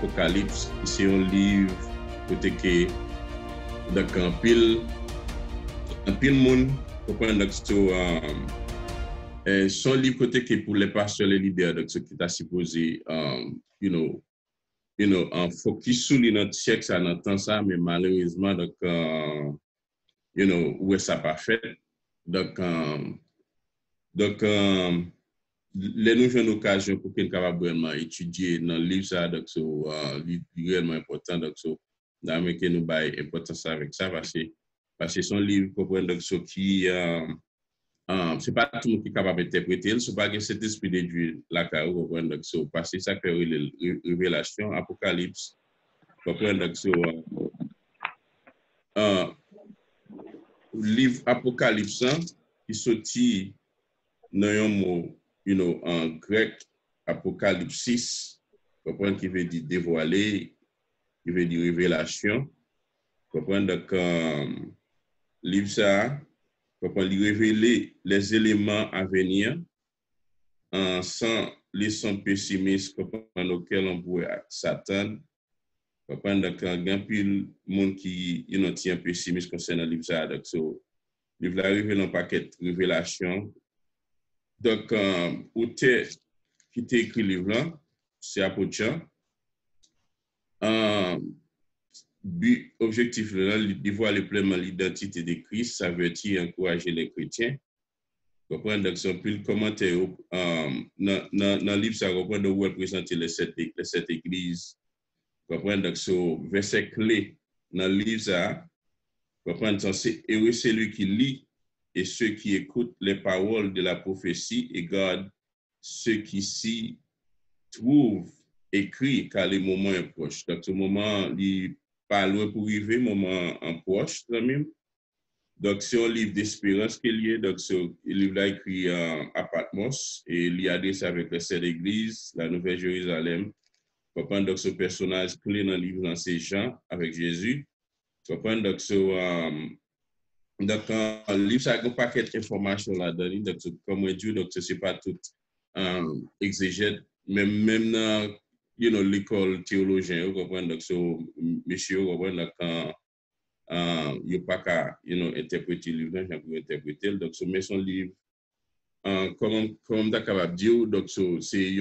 Apocalypse, c'est un livre côté que donc un pile monde comprendre donc son livre côté que pour les pasteurs les leaders donc ce qui t'a supposé en focus sur notre siècle ça n'entend ça mais malheureusement donc où est ça pas fait donc les nous avons l'occasion pour qu'on capable vraiment étudier dans le livre ça donc réellement important donc dans que nous bail importance avec ça parce que son livre comprendre donc qui c'est pas tout le monde qui est capable d'interpréter c'est pas que cet esprit de Dieu là comprendre donc parce que ça fait révélation apocalypse comprendre donc livre apocalypse qui sorti dans un mot en grec apocalypsis comprendre qui veut dire dévoiler qui veut dire révélation comprendre donc livre ça comprendre révéler les éléments à venir sans les sons pessimistes comprendre auxquels on pourrait s'attendre comprendre donc grand pile monde qui tient pessimiste concernant livre ça donc livre la révèle un paquet de révélations donc auteur qui t'a écrit livre là c'est apôtre but objectif là dévoiler pleinement l'identité de Christ ça veut dire encourager les chrétiens comprendre donc son pile commentaire dans livre ça comprendre où représenter les sept églises comprendre donc verset clé dans livre ça comprendre c'est heureux celui qui lit et ceux qui écoutent les paroles de la prophétie et gardent ce qui s'y trouve écrit car le moment est proche. Donc, ce moment, il n'est pas loin pour arriver, moment en proche quand même. Donc, c'est un livre d'espérance qu'il y a. Donc, ce livre-là écrit à Patmos et il y a adressé avec les sept églises, la Nouvelle Jérusalem. Comprendre donc ce personnage clé dans le livre, c'est Jean avec Jésus. Comprendre donc donc, le livre, ça a un paquet d'informations là-dedans. Donc, comme on dit, donc, ce n'est pas tout exégète, même dans l'école théologienne, vous comprenez, donc, monsieur, vous comprenez, quand il n'y a pas qu'à interpréter le livre, j'ai pu interpréter. Donc, mais son livre, comme d'accord dire, donc, c'est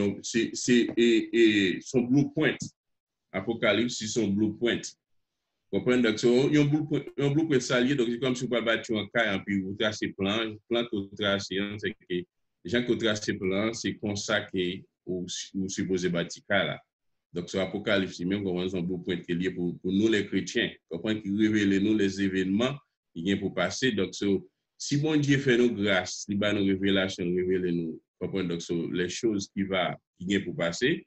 son blueprint. Apocalypse, c'est son blueprint. Comprendre donc un blueprint salier donc c'est comme si vous bâtir un caille puis vous tracez plan que tracez c'est que les gens qui tracent plan c'est comme ça que vous supposez bâtir là donc sur apocalypse même comme un blueprint qui est lié pour nous les chrétiens comprendre qui révèle nous les événements qui viennent pour passer donc si bon Dieu fait nous grâce il va nous révélation révéler nous comprendre donc les choses qui viennent pour passer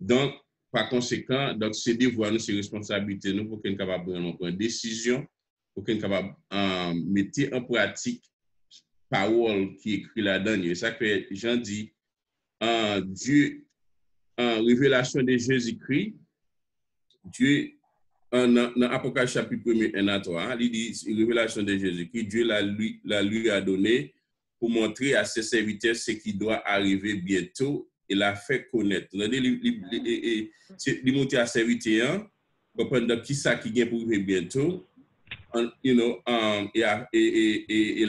donc par conséquent, donc c'est devoir nous, c'est responsabilité nous pour qu'on soit capable de prendre une décision, pour qu'on soit capable de mettre en pratique parole qui est écrite là-dedans. Et ça que Jean dit, Dieu, en révélation de Jésus-Christ, Dieu, dans Apocalypse chapitre 1 1 à 3, il dit, révélation de Jésus-Christ, Dieu la lui a donné pour montrer à ses serviteurs ce qui doit arriver bientôt. Il a fait connaître. Il monte à serviteur, comprendre qui ça qui vient pour arriver bientôt. Il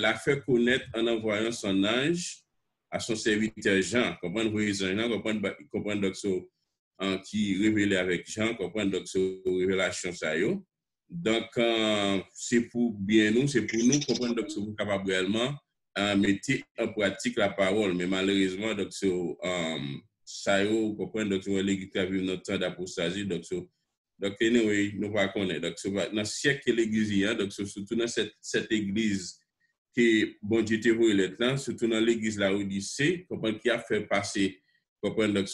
a fait connaître en envoyant son ange à son serviteur Jean. Comprendre Jean, comprendre qui révélait avec Jean, comprendre donc révélation ça yo. Donc c'est pour bien nous, c'est pour nous comprendre donc vous capable réellement mettre en pratique la parole, mais malheureusement, donc, ça y est, comprendre, donc, l'église qui a vu notre temps d'apostasie, donc, anyway, nous ne connaissons pas. Donc, dans le siècle que l'église, donc, surtout dans cette église qui, bon Dieu, te voit là, surtout dans l'église là où il dit, comprendre, qui a fait passer, comprendre, donc,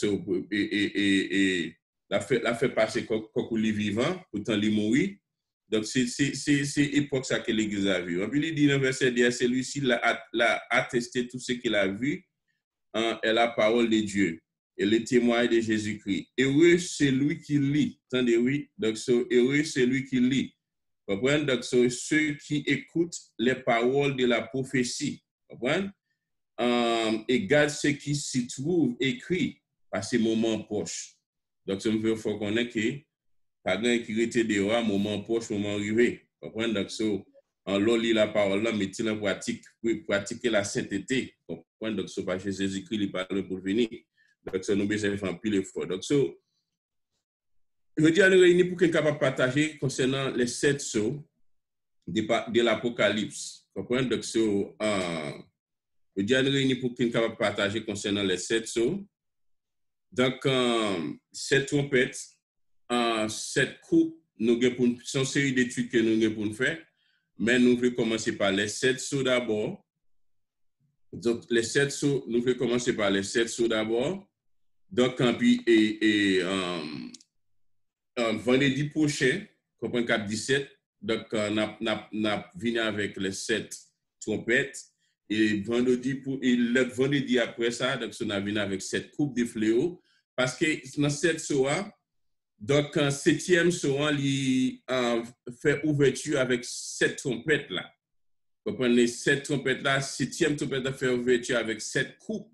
la fait passer comme les vivant, pourtant, les mourir. Donc, c'est l'époque ça que l'Église a vu. Puis, il dit dans le verset 10, celui-ci l'a attesté tout ce qu'il a vu est la parole de Dieu et le témoin de Jésus-Christ. Heureux celui qui lit. Attendez, oui. Donc, heureux celui qui lit. Comprenez? Donc, ceux qui écoutent les paroles de la prophétie. Comprenez? Et gardent ce qui s'y trouve écrit par ces moments proches. Donc, ça me fait faut connaître que pas grand qui était dehors, moment proche, moment arrivé. Comprendre? Donc, so, en l'on lit la parole là, mettez en pratique pour pratiquer la sainteté. Comprendre? Donc, so, parce que Jésus-Christ, il parle pour venir. Donc, ça nous besoin de faire un pile effort. Donc, so, je dis à nous réunir pour qu'on soit capable de partager concernant les 7 sceaux de l'Apocalypse. Comprendre? Donc, so, je dis à nous réunir pour qu'on soit capable de partager concernant les 7 sceaux. Donc, 7 trompettes, 7 coupes, nous avons une série d'études que nous avons pour faire, mais nous voulons commencer par les 7 sceaux d'abord. Donc, les 7 sceaux, nous voulons commencer par les 7 sceaux d'abord. Donc, vendredi prochain, comprenez 4-17, donc, on a venu avec les 7 trompettes. Et le vendredi après ça, donc, on a venu avec 7 coupes de fléaux. Parce que dans cette soirée, donc, en 7e soirée, il fait ouverture avec 7 trompettes là. Vous comprenez, 7 trompettes là, 7e trompette fait ouverture avec 7 coupes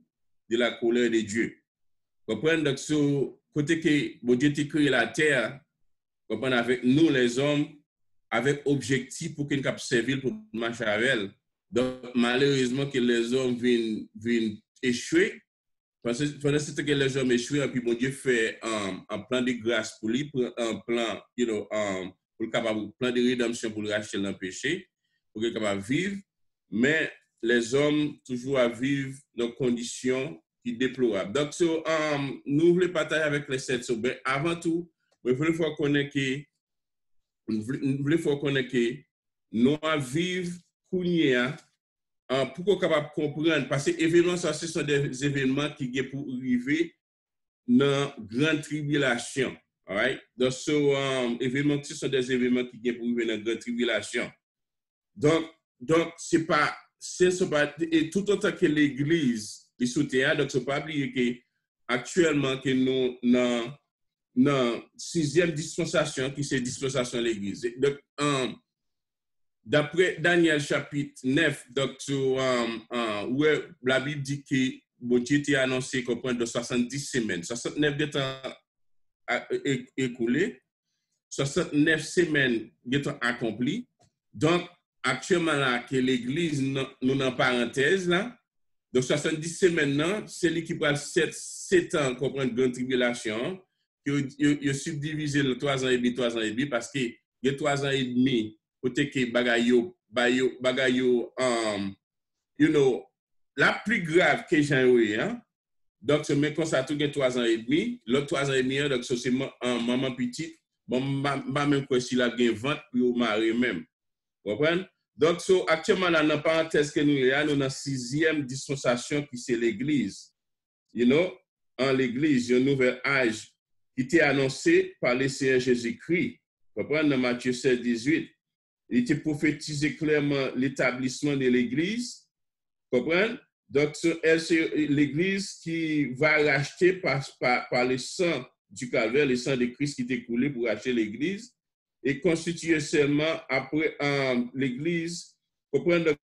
de la colère de Dieu. Vous comprenez, donc, sur côté que bon Dieu t'a créé la terre, vous comprenez, avec nous les hommes, avec objectif pour qu'on puisse servir pour marcher avec elle. Donc, malheureusement, que les hommes viennent échouer. Parce que les hommes échouent, et puis bon Dieu fait un plan de grâce pour lui, un plan, pour le capable, plan de rédemption pour le racheter dans le péché, pour qu'il capable de vivre. Mais les hommes, toujours à vivre dans des conditions qui sont déplorables. Donc, nous voulons partager avec les 7 sceaux. Mais avant tout, nous voulons connaître que nous vivons Kounia. Pour qu'on soit capable de comprendre, parce que les événements, ça, ce sont des événements qui sont pour arriver dans la grande tribulation. Right? Donc, événements, ce sont des événements qui sont pour arriver dans la grande tribulation. Donc c'est pas, et tout autant que l'Église est sous terre, donc, il ne faut pas oublier qu'actuellement, que nous, dans la 6e dispensation, qui c'est dispensation de l'Église. Donc, d'après Daniel chapitre 9, donc, où la Bible dit que bon Dieu a annoncé qu'on prend de 70 semaines, 69 de temps écoulé, 69 semaines de temps accompli. Donc, actuellement, là, que l'Église, nous en parenthèse, là, donc 70 semaines, c'est lui qui prend 7 ans qu'on prend de grande tribulation, qui est subdivisé en 3 ans et demi, 3 ans et demi, parce que il y a 3 ans et demi, côté que bagayo, la plus grave que j'ai eu, hein. Donc, c'est même comme ça, tout est 3 ans et demi. L'autre 3 ans et demi, donc, c'est maman petite. Bon, même quoi, si la gain vente, puis au mari même. Vous comprenez? Donc, actuellement, dans la parenthèse que nous avons, nous avons la 6e dispensation qui c'est l'Église. En l'Église, il y a un nouvel âge qui était annoncé par le Seigneur Jésus-Christ. Vous comprenez? Dans Matthieu 16, 18. Il était prophétisé clairement l'établissement de l'Église. Vous comprenez? Donc, c'est l'Église qui va racheter par le sang du calvaire, le sang de Christ qui est coulé pour racheter l'Église, et constituer seulement après l'Église. Vous comprenez? Donc,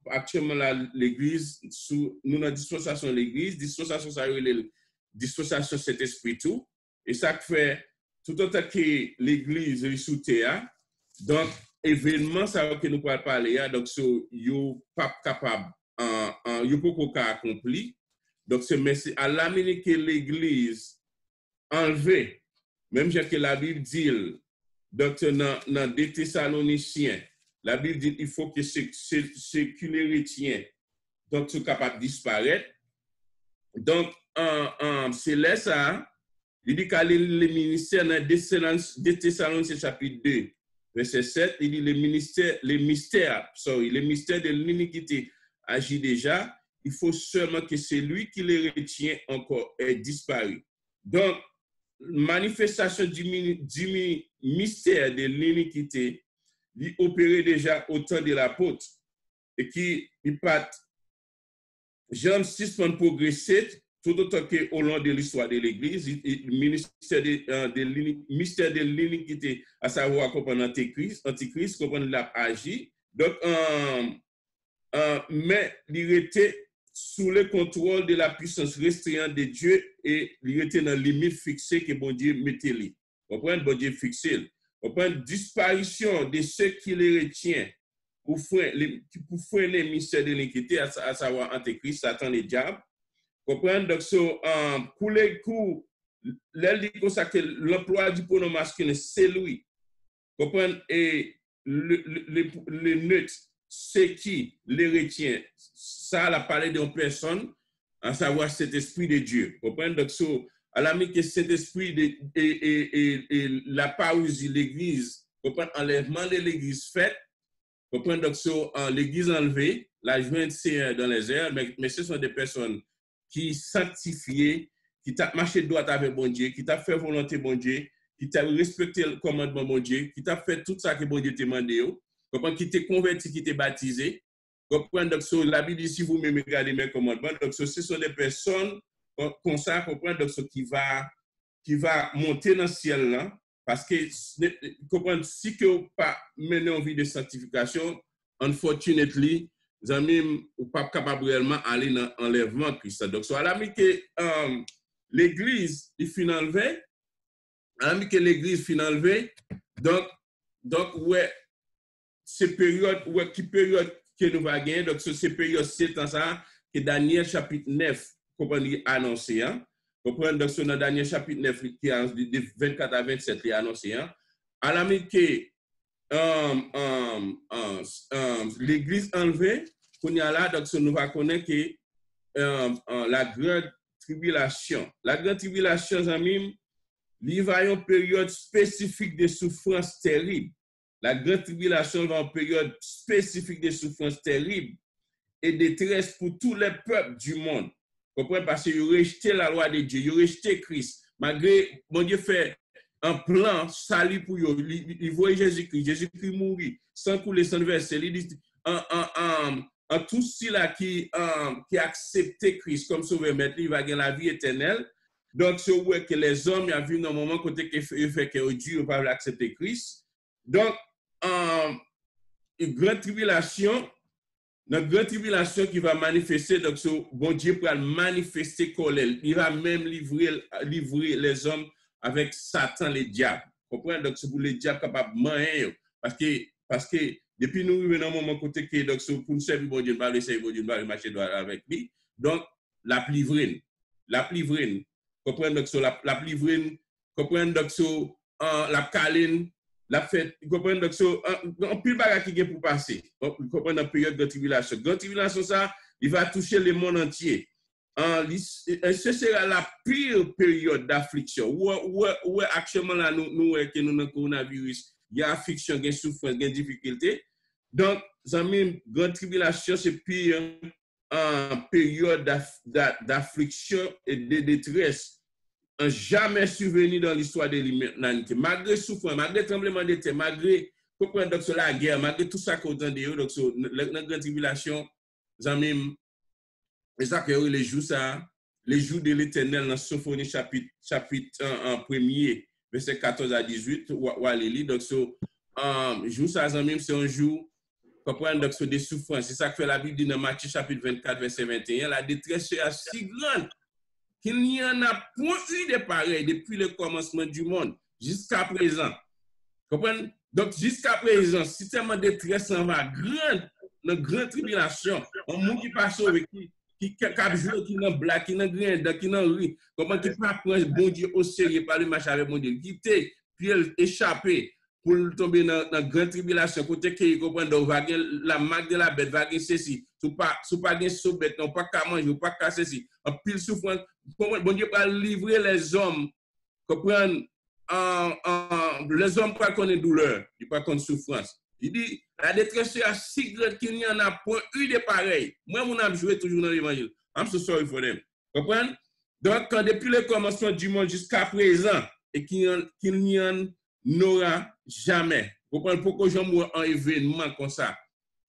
actuellement, l'Église, nous avons dispensation de l'Église, dispensation, ça veut dire dispensation de cet esprit tout, et ça fait tout autant que l'Église est sous terre. Donc, événement, ça que nous pouvons parler, donc, yo pas capable, yo pas accompli. Donc, c'est à l'amener que l'Église enlevée, même que la Bible dit, donc, dans 2 Thessaloniciens, la Bible dit qu'il faut que ce que les chrétiens, donc, sont capables de disparaître. Donc, c'est là ça, il dit qu'à le ministère dans 2 Thessaloniciens chapitre 2, verset 7, il dit le mystère de l'iniquité agit déjà, il faut seulement que celui qui les retient encore ait disparu. Donc, manifestation du mystère de l'iniquité, il opérait déjà au temps de l'apôtre, et qui part, Jean 6 pour progresser, tout autant qu'au long de l'histoire de l'Église, le mystère de l'iniquité, à savoir comprendre Antichrist, comprendre l'a agi. Donc, mais il était sous le contrôle de la puissance restreinte de Dieu et il était dans la limite fixée que bon Dieu mettait lui. Comprenez, bon Dieu fixé. Comprenez, disparition de ceux qui les retient pour freiner le mystère de l'iniquité, à savoir Antéchrist, Satan et diable. Comprenez, donc, pour les coups, l'emploi du pronom masculin, c'est lui. Comprenez, et le neutre, c'est qui les retient. Ça, elle a parlé d'une personne, à savoir cet esprit de Dieu. Comprenez, donc, à la que cet esprit et la parousie, l'église, comprenez, enlèvement de l'église faite, comprenez, donc, l'église enlevée, la jointe c'est dans les airs, mais ce sont des personnes qui sanctifiées, qui t'a marché droit avec bon Dieu, qui t'a fait volonté bon Dieu, qui t'a respecté le commandement bon Dieu, qui t'a fait tout ça que bon Dieu t'a demandé, qui t'est converti, qui t'est baptisé. Comprenez, donc, la Bible dit, si vous même regardez mes commandements, donc, ce sont des personnes comme ça, comprenez, donc, qui va monter dans le ciel là, parce que, comprenez, si que vous pas mener en vie de sanctification, unfortunately, vous n'êtes pas capable réellement d'aller dans l'enlèvement de Christ. Donc, à la mi que l'église, il finit enlevé, à la mi que l'église finit enlevé, donc, ouais, ces périodes, ouais, qui période que nous va gagner, donc, ces périodes, c'est dans ça, que Daniel chapitre 9, comprenez, annoncé, hein. Comprenez, donc, dans Daniel chapitre 9, qui est de 24 à 27, il est annoncé, hein. À la mi que l'église enlevée, qu'on y a là, donc, nous va connaître que la grande tribulation. La grande tribulation, amis, il va y avoir une période spécifique de souffrance terrible. La grande tribulation va une période spécifique de souffrance terrible et de détresse pour tous les peuples du monde. Vous comprenez? Parce qu'ils ont rejeté la loi de Dieu, ils ont rejeté Christ. Malgré, mon Dieu fait un plan salut pour eux. Ils voient Jésus-Christ. Jésus-Christ mourit sans couler sans verser. Il dit, en tout ceux-là qui acceptent Christ comme sauveur, maintenant, il va gagner la vie éternelle. Donc, c'est vrai que les hommes, il y a vu un moment côté que fait que Dieu ne va pas accepter Christ. Donc, une grande tribulation, notre grande tribulation qui va manifester, donc, bon Dieu pour manifester colère. Il va même livrer les hommes avec Satan, les diables. Vous comprenez? Donc, c'est pour les diables capables de manger. Parce que depuis nous, nous venons à un moment côté que, donc, pour nous servir, bon Dieu, ne va pas laisser, bon Dieu, ne va pas marcher avec lui. Donc, la plivrine. Vous comprenez? Donc, la plivrine. Vous comprenez? Donc, la caline. La fête, vous comprenez, donc, un pile bagage qui est pour passer. Vous comprenez, dans la période de tribulation. Grande tribulation, ça, il va toucher le monde entier. Ce sera la pire période d'affliction. Où actuellement, là, nous avons le coronavirus, il y a affliction, il y a souffrance, il y a difficulté. Donc, amis, grande tribulation, c'est pire période d'affliction et de détresse. Jamais survenu dans l'histoire de l'humanité. Malgré souffrance, malgré tremblement de terre, malgré la guerre, malgré tout ça qu'on entend de eux, donc la grande tribulation, les jours de l'Éternel dans Symphonie chapitre 1er, verset 14 à 18, donc jour ça, c'est un jour, comprendre donc des souffrances. C'est ça que fait la Bible dit dans Matthieu chapitre 24, verset 21, la détresse est si grande qu'il n'y en a point eu de pareil depuis le commencement du monde jusqu'à présent. Comprenez? Donc, jusqu'à présent, si tellement de détresse en va une grande tribulation, un monde qui passe avec qui cap jouer, qui n'a blague, qui n'a rien, qui n'a rien, comment qui peut prendre bon Dieu au sérieux par le marché avec bon Dieu, qui t'est puis échappé pour tomber dans la grande tribulation, côté qui comprend donc la marque de la bête, va gagner ceci, sous pas gagner sous bête, non pas qu'à manger, pas qu'à ceci, en pile souffrance, bon Dieu va livrer les hommes, comprendre les hommes pas connaissent douleur, ils pas connaissent souffrance. Il dit la détresse est si grande qu'il n'y en a point eu de pareil. Moi mon âme joué toujours dans l'évangile. I'm so sorry for them. Comprendre? Donc depuis le commencement du monde jusqu'à présent et qu'il n'y en n'aura jamais. Vous comprenez pourquoi j'en vois un événement comme ça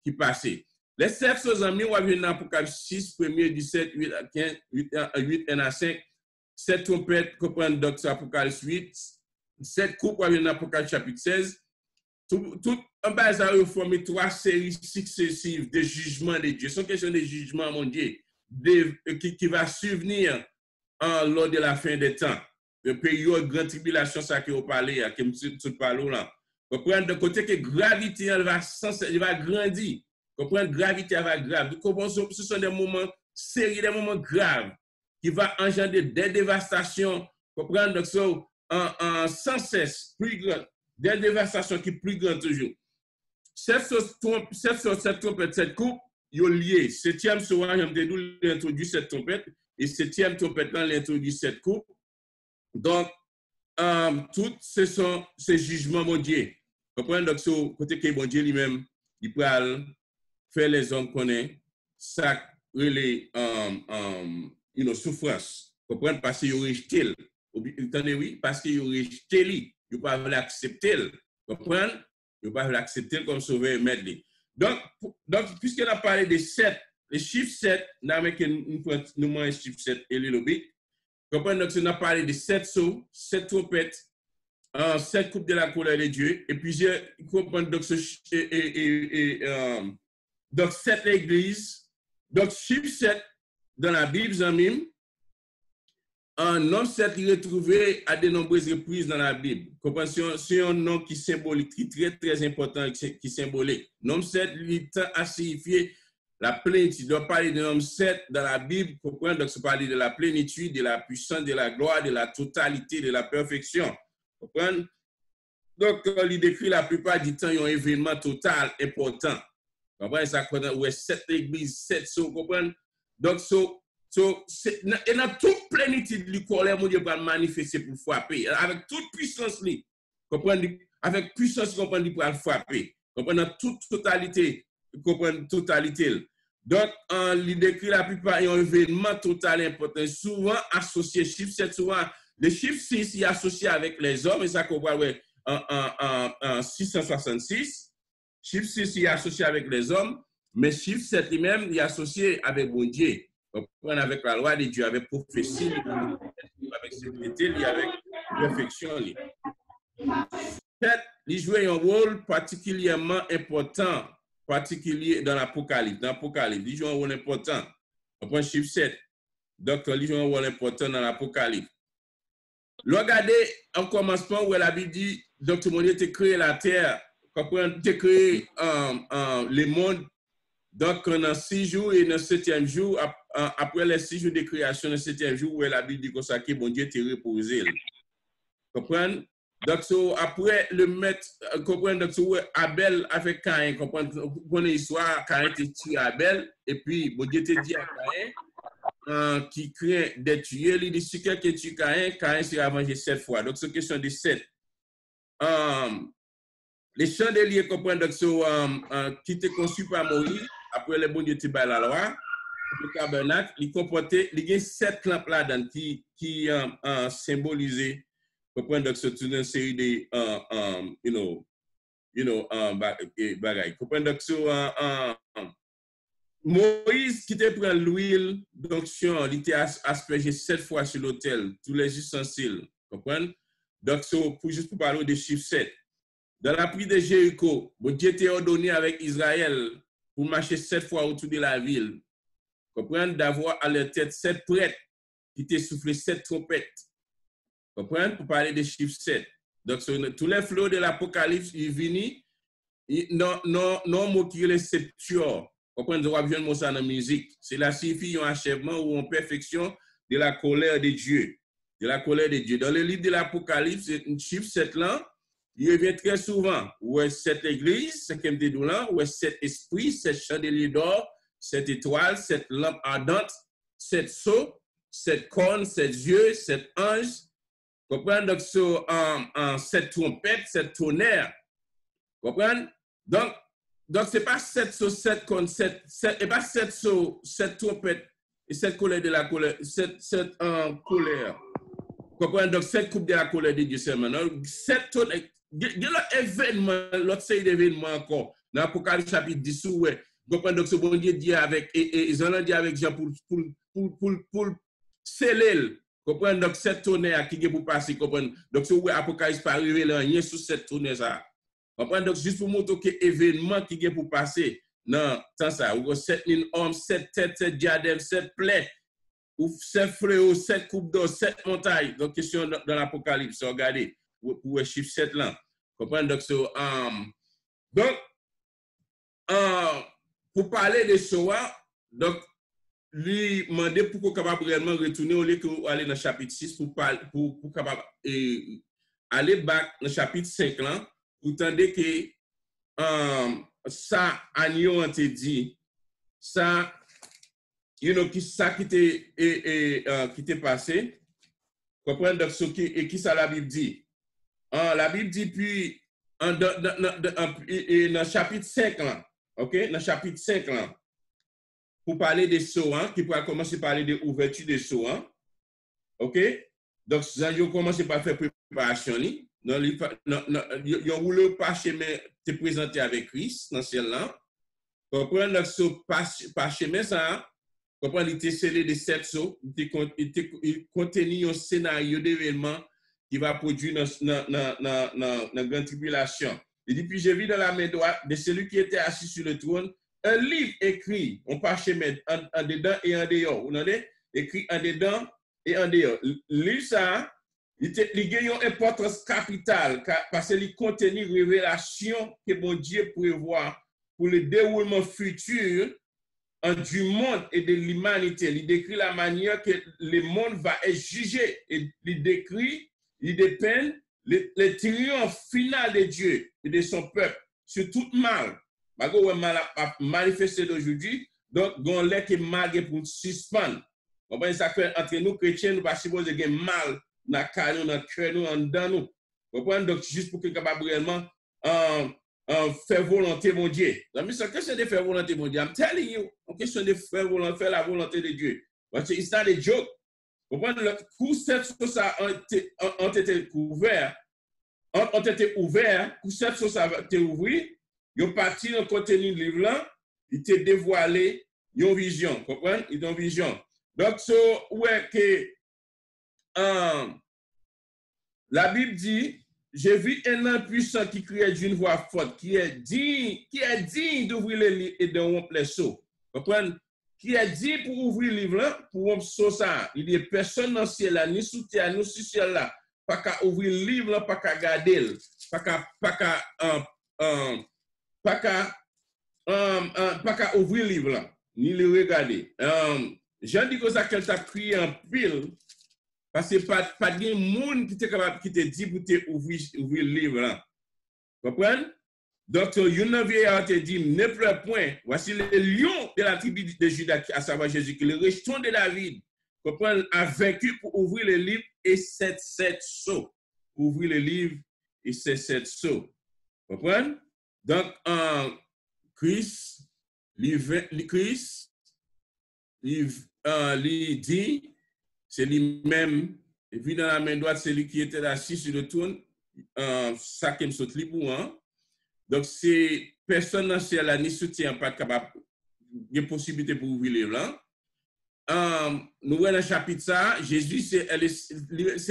qui passait. Les 7 amis, on va venir dans Apocalypse 6, 1er, 17, 8 à 15, 8 à 5, 7 trompettes, comprendre donc Apocalypse 8, 7 coupes, on va venir dans Apocalypse chapitre 16. Tout en bas, ça a formé 3 séries successives de jugements de Dieu. C'est une question de jugement, mon Dieu. qui va survenir lors de la fin des temps. Le période de grande tribulation, ça qui vous parlez, qui me parle là. Comprendre de côté que gravité elle va grandir. Comprendre gravité elle va grave. Ce sont des moments sérieux, des moments graves qui vont engendrer des dévastations. Comprendre donc ça sans cesse plus grand, des dévastations qui plus grandes toujours. Cette trompette, cette coupe, ils ont lié. Septième soir, j'ai introduit cette trompette et septième trompette, là, l'introduit cette coupe. Donc, tout ce sont ces jugements mon Dieu. Comprenez donc ce côté que mon Dieu lui-même, il peut faire les hommes connaître ça les souffrances. Comprenez parce qu'il aurait jeté. Entendez oui parce qu'il aurait jeté lui, il pas l'accepter. Comprenez? Il pas l'accepter comme sauveur maître. Donc puisqu'on a parlé de 7, les chiffres 7, nous avons un chiffre 7 et le lobby. Comprenez donc on a parlé de 7 sauts, 7 trompettes. 7 coupes de la colère de Dieu, et puis je comprends donc donc 7 églises, donc chiffre 7 dans la Bible, un nom 7 est retrouvé à de nombreuses reprises dans la Bible. Comprenez, c'est un nom qui symbolique, très très important, qui symbolique. Nom 7, il tend à signifier la plénitude. Il doit parler de nom 7 dans la Bible, comprenez, donc c'est parler de la plénitude, de la puissance, de la gloire, de la totalité, de la perfection. Comprenez? Donc, il décrit la plupart du temps un événement total important. Comprenez? Ça ouais, 7 églises, 7 sauts, comprenez? Donc, et dans toute plénitude du colère, mon Dieu va manifester pour frapper. Avec toute puissance, comprenez? Avec puissance, comprenez, il va frapper. Comprenez? Dans toute totalité, comprenez? Totalité. Donc, il décrit la plupart un événement total important, souvent associé, chiffre 7, souvent. Le chiffre 6 est associé avec les hommes, et ça qu'on voit ouais, en 666. Chiffre 6 est associé avec les hommes, mais chiffre 7 lui-même est associé avec bon Dieu. Avec la loi de Dieu, avec prophétie, avec sécurité, avec perfection. 7, il joue un rôle particulièrement important, particulier dans l'Apocalypse. Dans l'Apocalypse, il joue un rôle important. On prend chiffre 7. Donc, il joue un rôle important dans l'Apocalypse. Regardez en commencement où la Bible dit, donc mon Dieu t'a créé la terre, t'a créé le monde, donc en 6 jours et dans le 7e jour, après les 6 jours de création, dans le 7e jour, où la Bible dit que mon Dieu t'a reposé. Comprenez? Donc, après le maître, comprenez, donc Abel avec Caïn, comprenez l'histoire, Caïn t'a tué Abel, et puis mon Dieu t'a dit à Caïn, qui craint d'être tué, il dit si quelqu'un tue Caïn, Caïn sera vengé 7 fois. Donc, c'est une question de 7. Les chandeliers comprennent donc qui étaient conçus par Moïse, après le bon Dieu te bat la loi, le tabernacle, il comportait, il y a 7 lampes là-dedans qui symbolisaient, comprennent donc toute une série de, bagailles. Comprennent donc Moïse qui te prend l'huile d'onction, il était aspergé 7 fois sur l'autel, tous les ustensiles, comprenez? Donc, juste pour parler de chiffre 7. Dans la pluie de Jéricho, bon Dieu t'a ordonné avec Israël pour marcher 7 fois autour de la ville, comprenez? D'avoir à leur tête 7 prêtres qui t'ont soufflé 7 trompettes, comprenez? Pour parler de chiffre 7. Donc, tous les flots de l'Apocalypse, ils viennent, non, mot qui est le septuor. Comprenez, on va bien mot ça dans la musique. Cela signifie un achèvement ou une perfection de la colère de Dieu. De la colère de Dieu. Dans le livre de l'Apocalypse, un chiffre 7 là, il revient très souvent. Où est 7 églises, 5e dédoulant, où est 7 esprits, 7 chandeliers d'or, 7 étoiles, 7 lampes ardentes, 7 sceaux, 7 cornes, 7 yeux, 7 anges. Comprenez, donc, 7 trompettes, 7 tonnerres. Comprenez? Donc, ce n'est pas 7 sauts, 7 cornes, 7 et pas 7 sauts, 7 trompettes et 7 colères de la colère, 7 colères. Comprenez? Donc, 7 coupes de la colère de Dieu seulement. 7 tonnerres. Il y a l'autre événement, l'autre série d'événements encore. Dans l'Apocalypse chapitre 10, ouais. Comprenez? Donc, ce bon Dieu dit avec, et ils ont dit avec Jean pour sceller. Comprenez? Donc, 7 tonnerres qui est pour passer. Comprenez? Donc, ce ouais, Apocalypse pas révéler rien sur 7 tonnerres ça. Donc, juste pour montrer que l'événement qui est pour passer non, tant ça, ou 7000 hommes, 7 têtes, 7 diadèmes, 7 plaies, ou 7 fléaux, 7 coupes d'eau, 7 montagnes. Donc, question dans l'Apocalypse, regardez, pour le chiffre 7 là. Comprenez? Donc, pour parler de Soa, donc, lui demander pour qu'on capable réellement retourner au lieu d'aller dans le chapitre 6 pour capable aller back dans le chapitre 5 là, pour tendre que ça, Agnon a dit, ça, ça qui t'est passé, comprenez? Donc, qui ça la Bible dit? La Bible dit, puis, dans le chapitre 5 là, ok? Dans le chapitre 5 là, pour parler des sauts, hein, qui pourra commencer par parler de l'ouverture des sauts, hein, ok? Donc, si on commence par faire préparation, ils ont voulu pas chemin te présenter avec Christ dans ce là. Comprendre donc ce par chemin ça, comprendre il était scellé de 7 sauts, il contenait un scénario d'événements qui va produire dans la grande tribulation. Il dit, puis j'ai vu dans la main droite de celui qui était assis sur le trône un livre écrit, on parchemin en dedans et en dehors. Vous entendez? Écrit en dedans et en dehors. Livre ça, il a une importance capitale parce qu'il contient révélation que bon Dieu prévoit pour le déroulement futur du monde et de l'humanité. Il décrit la manière que le monde va être jugé. Et il décrit, il dépeint le triomphe final de Dieu et de son peuple sur tout mal. Mago mal manifesté d'aujourd'hui, donc on l'a que mal pour suspendre. Comprenez ça fait entre nous chrétiens, nous pas supposé que mal dans carré, dans cœur, nous en dedans nous. Comprenez donc juste pour que capable réellement faire volonté mon Dieu. Mais c'est question de faire volonté mon Dieu. I'm telling you, en question de faire la volonté de Dieu. Parce que it's not a joke. Comprenez le coup cette chose ça ont été couverts, ont été ouverts, coup cette chose ça a été ouvert. Ils ont parti dans le contenu du livre là, il t'a dévoilé une vision, comprenez? Ils ont une vision. Donc, ouais, que la Bible dit, j'ai vu un homme puissant qui criait d'une voix forte, qui est digne d'ouvrir les livres et de rompre les sceaux. Comprenez? Qui est dit pour ouvrir le livre là, pour rompre sceaux ça. Il n'y a personne dans le ciel là, ni sous terre, ni sous ciel là, pas qu'à ouvrir le livre là, pas qu'à garder, pas qu'à ouvrir le livre là, ni le regarder. Jean dit que ça qu'elle t'a crié en pile, parce que pas de monde qui te dit pour te ouvrir le livre là. Comprenez? Donc, une vieillard te dit, ne pleure point, voici le lion de la tribu de Judas, à savoir Jésus-Christ, le rejeton de David, comprenez, a vaincu pour ouvrir le livre et 7 sceaux. Ouvrir le livre et 7 sceaux. Comprenez? Donc, Christ, il dit, c'est lui-même, et puis dans la main droite, c'est lui qui était assis sur le trône, ça qui me saute libre, hein. Donc, c'est personne dans ce là ni soutien pas capable de possibilité pour ouvrir les blancs. Nous voyons dans le chapitre ça, Jésus, c'est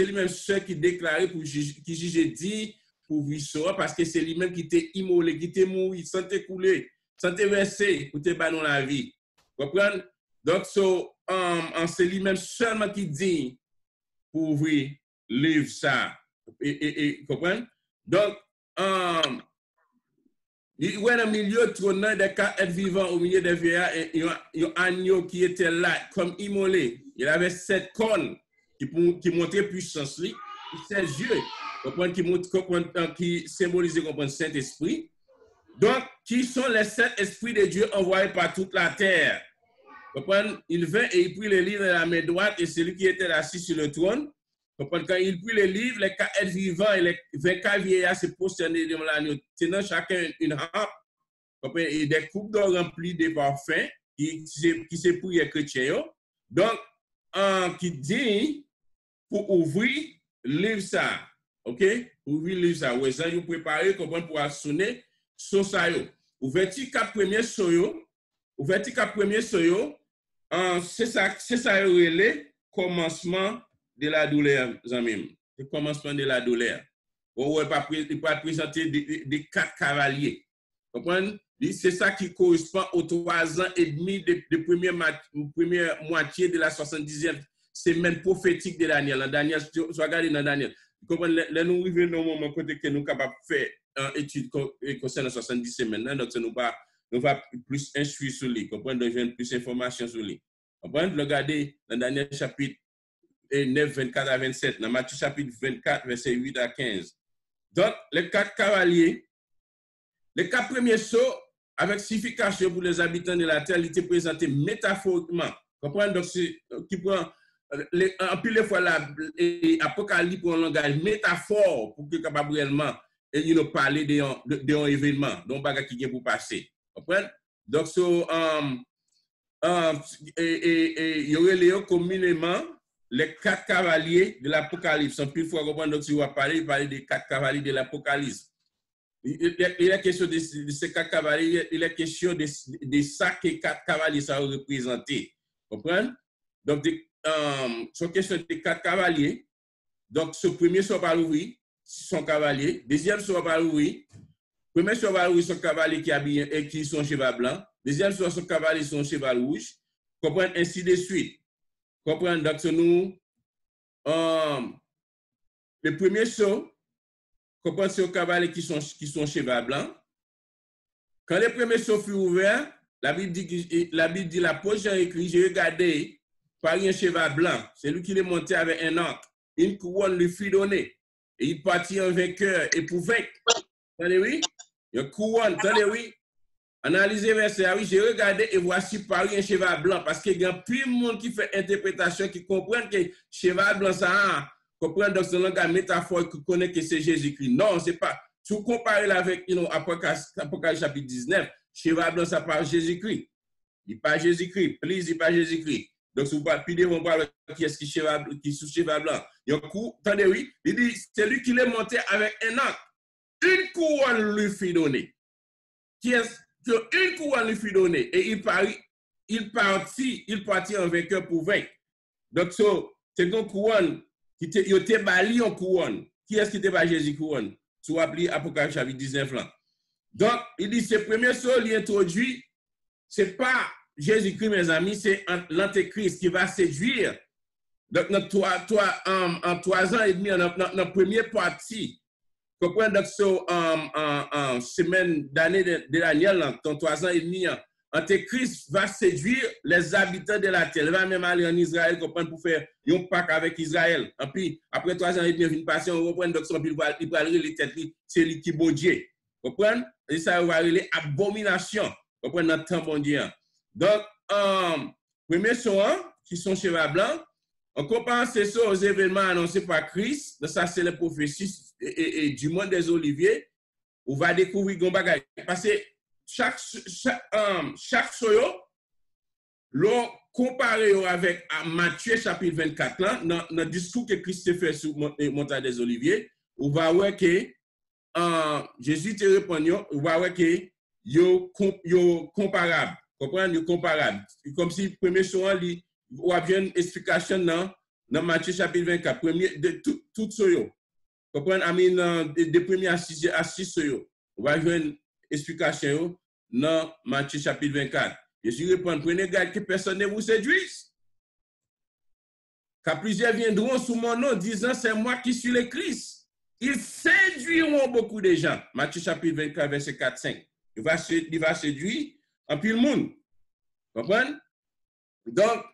lui-même seul qui déclarait qui jugeait dit pour vivre ça, parce que c'est lui-même qui t'est immolé, qui t'est mort, sans t'écouler, sans te verser pour te battre la vie. Vous comprenez? Donc, c'est lui-même seulement qui dit pour ouvrir le livre ça. Et comprenez? Donc, il y a un milieu trônant des quatre êtres vivants au milieu des vieillards et un agneau qui était là comme immolé. Il avait 7 cornes qui montraient puissance, et 7 yeux qui symbolisaient le Saint-Esprit. Donc, qui sont les 7 esprits de Dieu envoyés par toute la terre. Il vint et il prit le livre de la main droite et celui qui était assis sur le trône. Quand il prit le livre, les 4 êtres vivants et les 24 vieillards se prosternaient devant l'agneau, tenant chacun une harpe et des coupes d'or remplies de parfums qui se pour les chrétiens. Donc, qui dit pour ouvrir le livre ça. OK? Ouvrir le livre ça. Ouais, ça, vous préparez pour sonner sur ça. Ouverture 4 premiers soyo. Ouverture 4 premiers soyo. C'est ça le commencement de la douleur, amis. Le commencement de la douleur. On va présenter des 4 cavaliers. Comprenez? C'est ça qui correspond aux 3 ans et demi de première moitié de la 70e semaine prophétique de Daniel. Dans Daniel, soit regardez dans Daniel. Nous arrivons au moment côté que nous sommes capables de faire une étude concernant 70 semaines. Donc, nous va plus instruire sur lui, comprendre, de plus d'informations sur lui. Comprendre, regardez dans Daniel chapitre 9, 24 à 27, dans Matthieu chapitre 24, verset 8 à 15. Donc, les 4 cavaliers, les 4 premiers sauts, avec signification pour les habitants de la terre, ils étaient présentés métaphoriquement. Comprenez? Donc, qui prend en plus les fois l'Apocalypse pour un langage métaphore pour que capable réellement et nous parler d'un événement, d'un bagage qui vient pour passer. Comprenez? Donc, il y aurait les communément les 4 cavaliers de l'Apocalypse. En plus, il faut comprendre, donc, si on va parler des 4 cavaliers de l'Apocalypse. Il est question de ces 4 cavaliers, il est question de ça que 4 cavaliers ça représenté. Comprenez? Donc, c'est question des 4 cavaliers. Donc, ce premier soit par oui, son cavalier. Deuxième soit par oui. Premier soit par oui, son cavalier qui habille et qui sont cheval blanc. Deuxième soit son cavalier, son cheval rouge. Comprenez? Ainsi de suite. Comprenez? Donc, nous, le premier saut, comprenez, c'est aux cavaliers qui sont cheval blanc. Quand le premier saut fut ouvert, la Bible dit l'apôtre Jean écrit, j'ai regardé par un cheval blanc. C'est lui qui l'est monté avec un arc. Une couronne lui fut donnée. Et il partit en vainqueur et pour vaincre. Attendez-oui? Une couronne, attendez-oui? Analysez verset, oui, j'ai regardé et voici paru un cheval blanc parce qu'il y a plus de monde qui fait interprétation, qui comprennent que cheval blanc, ça comprendre dans ce langage métaphorique, qui connaît que c'est Jésus-Christ. Non, c'est pas. Si vous comparez avec Apocalypse chapitre 19, cheval blanc, ça parle Jésus-Christ. Il n'est pas Jésus-Christ. Please, il n'est pas Jésus-Christ. Donc, si vous parlez, on parle qui est-ce qui sous cheval blanc. Il y a un coup, attendez, oui, il dit, c'est lui qui l'est monté avec un arc. Une couronne lui fut donnée. Qui est une couronne lui fut donnée et il partit en vainqueur pour vaincre. Donc, c'est une couronne qui était bali en couronne. Qui est-ce qui était pas Jésus couronne? Tu as appelé Apocalypse chapitre 19 là. Donc, il dit, ce premier saut, il introduit, c'est pas Jésus-Christ, mes amis, c'est l'Antéchrist qui va séduire. Donc, en 3 ans et demi, dans la première partie, comprenez, donc, en semaine d'année de Daniel, dans 3 ans et demi, Antéchrist va séduire les habitants de la terre. Il va même aller en Israël, comprenez, pour faire un pacte avec Israël. Et puis, après 3 ans et demi, il va passer, on reprend, donc, il va aller les têtes, c'est lui qui est bon Dieu. Comprenez? Et ça va aller abomination. Comprenez, notre temps bon Dieu. Donc, premier son, qui sont cheval blanc, on compare ça aux événements annoncés par Christ. Ça, c'est les prophéties et du monde des Oliviers. On va découvrir qu'on bagaille. Parce que chaque soyo, l'on comparé avec Matthieu chapitre 24, là, dans le discours que Christ fait sur montagne des Oliviers, on va voir que Jésus te répond, on va voir que yo comparable. Comprenez? Yo comparable. Comme si le premier soin, on a bien une explication dans Matthieu chapitre 24, premier de tout soyo. Comprenez? De premier à 6 soyo. On va voir une explication dans Matthieu chapitre 24. Jésus répond, prenez garde que personne ne vous séduise. Car plusieurs viendront sous mon nom, disant, c'est moi qui suis le Christ. Ils séduiront beaucoup de gens. Matthieu chapitre 24, verset 4-5. Il va séduire en pile monde. Comprenez? Donc,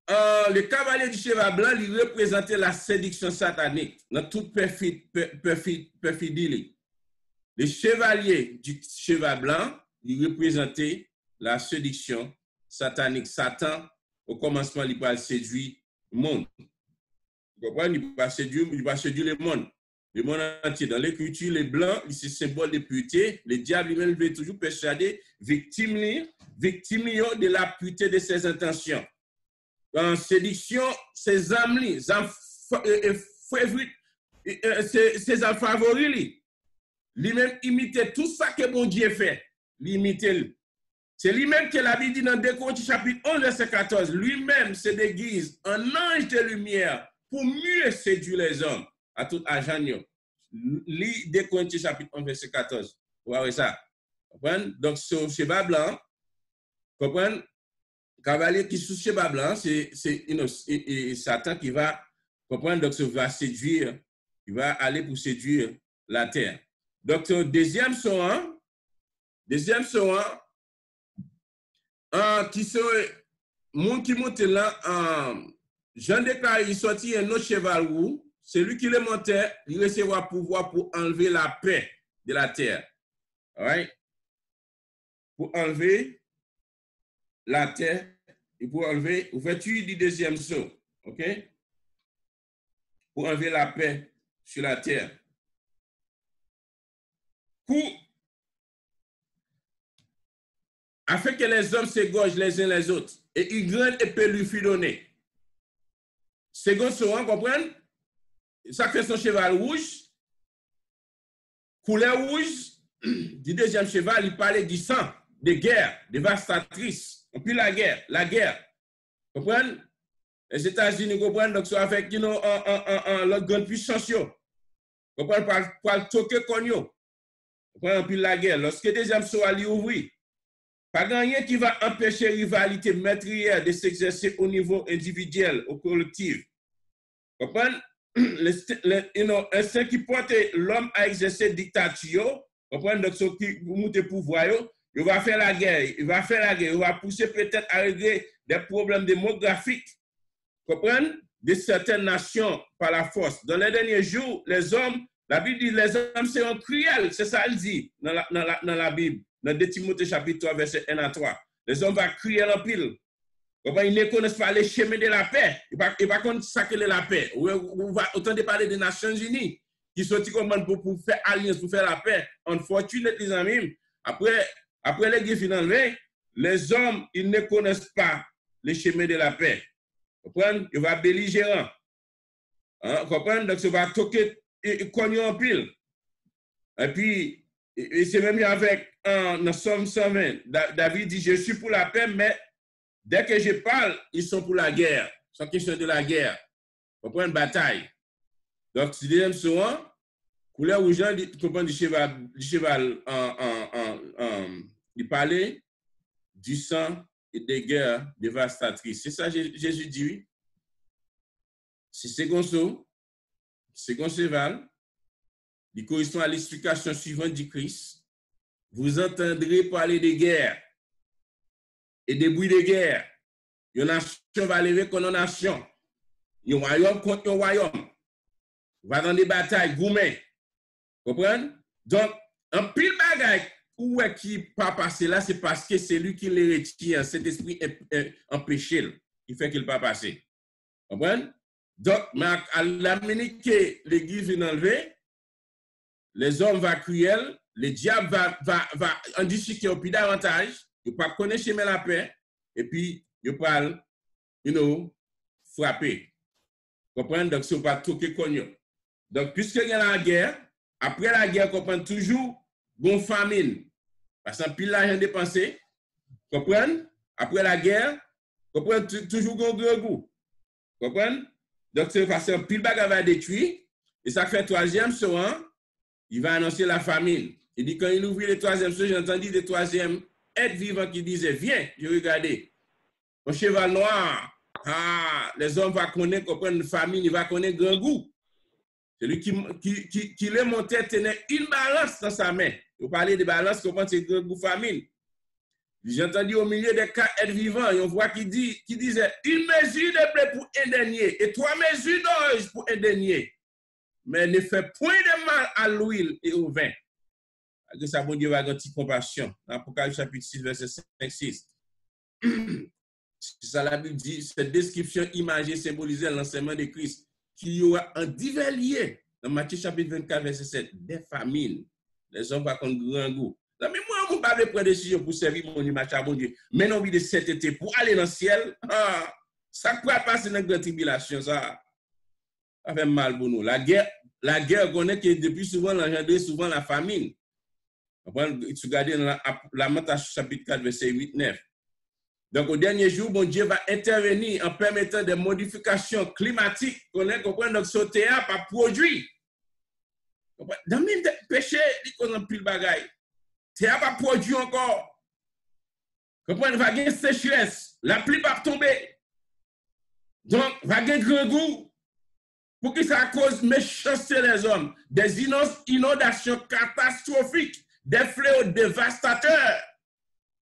le cavalier du cheval blanc, il représentait la séduction satanique dans toute perfidie. Le chevalier du cheval blanc, il représentait la séduction satanique. Satan, au commencement, il va séduire le monde. Vous comprenez? Il va séduire le monde. Le monde entier. Dans l'écriture, les blancs, c'est symbole de pureté. Le diable lui-même veut toujours persuader victime de la pureté de ses intentions. En séduction, ses âmes, ses âmes favoris, lui-même imitait tout ça que bon Dieu fait. L'imiter. C'est lui-même que la Bible dit dans 2 Corinthiens chapitre 11, verset 14. Lui-même se déguise en ange de lumière pour mieux séduire les hommes. À tout agent. Lis 2 Corinthiens chapitre 11, verset 14. Vous voyez ça. Comprenez? Donc, sur cheval blanc, comprenez? Cavalier qui sous cheval blanc, c'est Satan qui va, comprendre, donc, va séduire, il va aller pour séduire la terre. Donc, deuxième son, qui serait, monde qui monte là, Jean déclare, il sortit un autre cheval roux, celui qui le montait, il recevra pouvoir pour enlever la paix de la terre. All right? Pour enlever la terre et pour enlever l'ouverture du deuxième saut. OK? Pour enlever la paix sur la terre. Afin que les hommes s'égorgent les uns les autres et une grande épée lui fut donnée. Second saut, comprenez? Ça fait son cheval rouge, couleur rouge, du deuxième cheval, il parlait du sang, de guerre, dévastatrice. Et puis la guerre. Comprenez? Les États-Unis comprennent, donc ça avec la grande puissance. Comprenez? Pour le toquer cogno. Comprenez? Puis la guerre. Lorsque le deuxième saut a ouvert, pas rien qui va empêcher rivalité meurtrière de s'exercer au niveau individuel, au collectif. Comprenez? L'instinct qui porte l'homme à exercer dictature, comprenez? Donc, ceux qui montent pouvoir, il va faire la guerre, il va pousser peut-être à régler des problèmes démographiques, comprenez? De certaines nations par la force. Dans les derniers jours, les hommes, la Bible dit, les hommes seront cruels, c'est ça, elle dit dans la Bible, dans 2 Timothée chapitre 3, verset 1 à 3. Les hommes vont cruels en pile. Ils ne connaissent pas les chemins de la paix. Ils ne vont pas sacrer la paix. On va autant de parler des Nations Unies qui sont pour faire alliance, pour faire la paix. Unfortunately, les amis, après les guerres finales, les hommes, ils ne connaissent pas les chemins de la paix. Vous comprenez? Ils vont belligérants. Vous comprenez? Donc, ça va toquer et cogner en pile. Et puis, c'est même avec dans Somme 120, David dit, je suis pour la paix, mais dès que je parle, ils sont pour la guerre. C'est une question de la guerre. On prend une bataille. Donc, c'est deuxième soin, couleur rouge, il comprend du cheval, il parlait du sang et des guerres dévastatrices. C'est ça, Jésus dit. C'est second saut, second cheval, il correspond à l'explication suivante du Christ. Vous entendrez parler de guerre et des bruits de guerre. Une nation va lever contre une nation. Un royaume contre un royaume. Va dans des batailles, gourmets. Comprenez? Donc, un pile bagaille où est qui pas passé là, c'est parce que c'est lui qui les retient. Cet esprit empêché, il fait qu'il pas passer. Comprenez? Donc, à la minute que l'église vient enlever, les hommes vont cruels, le diable va en discuter au plus davantage, il ne peut pas connaître chemin la paix, et puis il parle, frapper. Comprenez? Donc, ce n'est pas tout qui connaît. Donc, puisque il y a la guerre, après la guerre, comprenez toujours, bon famine. Parce que pile l'argent dépensé, comprenez? Après la guerre, comprenez toujours bon gros goût. Comprenez? Donc, c'est parce que pile bagarre va détruire, et ça fait troisième soin, il va annoncer la famine. Il dit, quand il ouvrit le troisième soin, j'ai entendu le troisième être vivant qui disait, viens, je regardais. Mon cheval noir, les hommes vont connaître, comprendre une famine, il va connaître grand goût. Celui qui le montait tenait une balance dans sa main. Vous parlez de balance, comprendre c'est grand goût famine. J'ai entendu au milieu des quatre êtres vivants, on voit qui disait, une mesure de blé pour un denier et 3 mesures d'orge pour un denier. Mais ne fait point de mal à l'huile et au vin. Que ça, bon Dieu va avoir une compassion. Dans Apocalypse chapitre 6, verset 5-6. C'est ça la Bible dit, cette description imagée symbolisait l'enseignement de Christ qui y aura en divers lieux. Dans Matthieu chapitre 24, verset 7, des famines. Les hommes vont avoir grand goût. Mais moi, je ne vais pas prendre décision pour servir mon image à bon Dieu. Mais non, oui, de cet été, pour aller dans le ciel, ça peut passer dans la grande tribulation, ça fait mal pour nous. La guerre, on est que depuis souvent, l'engendre souvent la famine. Tu regardes dans la Matthieu chapitre 4, verset 8-9. Donc, au dernier jour, bon Dieu va intervenir en permettant des modifications climatiques qu'on est compris donc ce terre par produit. Dans le même péché, il y a un pile bagaille. terre va produire encore. Comprenez, va gagner sécheresse, la pluie va tomber. Donc, va gagner grand goût. Pour que ça cause méchanceté des hommes, des inondations catastrophiques, des fléaux dévastateurs.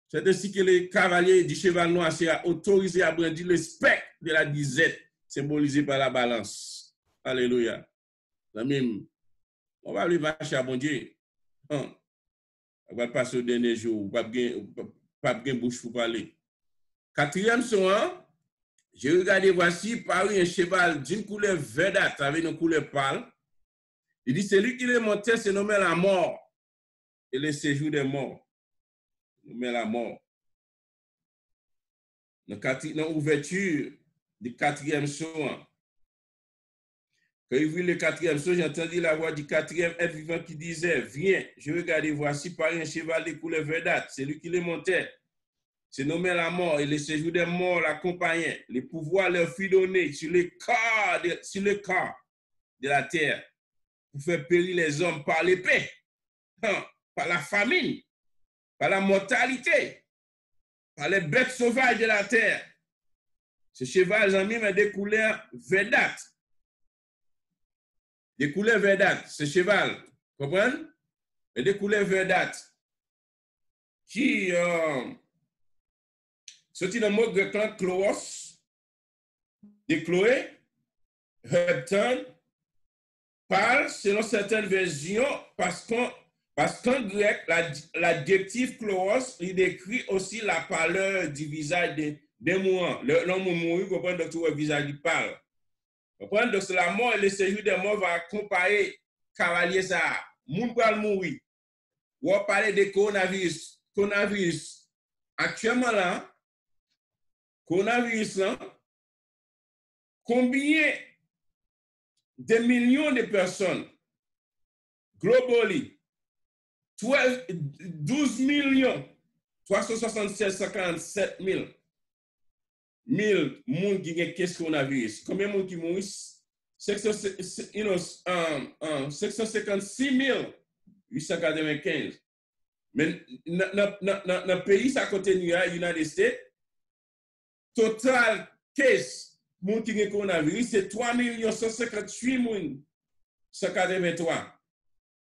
C'est ainsi que les cavaliers du cheval noir sont autorisés à brandir le spectre de la disette, symbolisé par la balance. Alléluia. On va aller marcher à bon Dieu. On va passer au dernier jour, pas bien bouche pour parler. Quatrième son, j'ai regardé, voici paru un cheval d'une couleur verdâtre avec une couleur pâle. Il dit, celui qui le montait se nommait la mort et le séjour des morts. Nommé la mort. Dans l'ouverture du quatrième son, quand il vit le quatrième son, j'ai entendu la voix du quatrième être vivant qui disait, viens, je regarde, voici paru un cheval de couleur verdâtre, celui qui le montait se nommait la mort et le séjour des morts l'accompagnait. Les pouvoirs leur furent donnés sur le corps de la terre pour faire périr les hommes par l'épée, par la famine, par la mortalité, par les bêtes sauvages de la terre. Ce cheval, j'en ai des couleurs verdâtres. Des couleurs verdâtres. Ce cheval, comprenez? Et des couleurs verdâtres qui sorti dans le mot grec Chloos, de Chloé, Hepton, parle selon certaines versions parce qu'en grec, l'adjectif Chloos, il décrit aussi la pâleur du visage des mourants. L'homme mouru, vous comprenez, donc le visage il parle. Vous comprenez, donc la mort et le séjour des morts va accompagner cavalier ça. Moun va mourir. Ou on parle de coronavirus. Coronavirus. Actuellement là, coronavirus, combien de millions de personnes, globally, 12 millions, 376 147 000 monde qui ont ce coronavirus. Combien de monde qui mourent? 756 895. Mais dans le pays, ça continue à United States. Total case, moun qui ont coronavirus, c'est 3 158 183.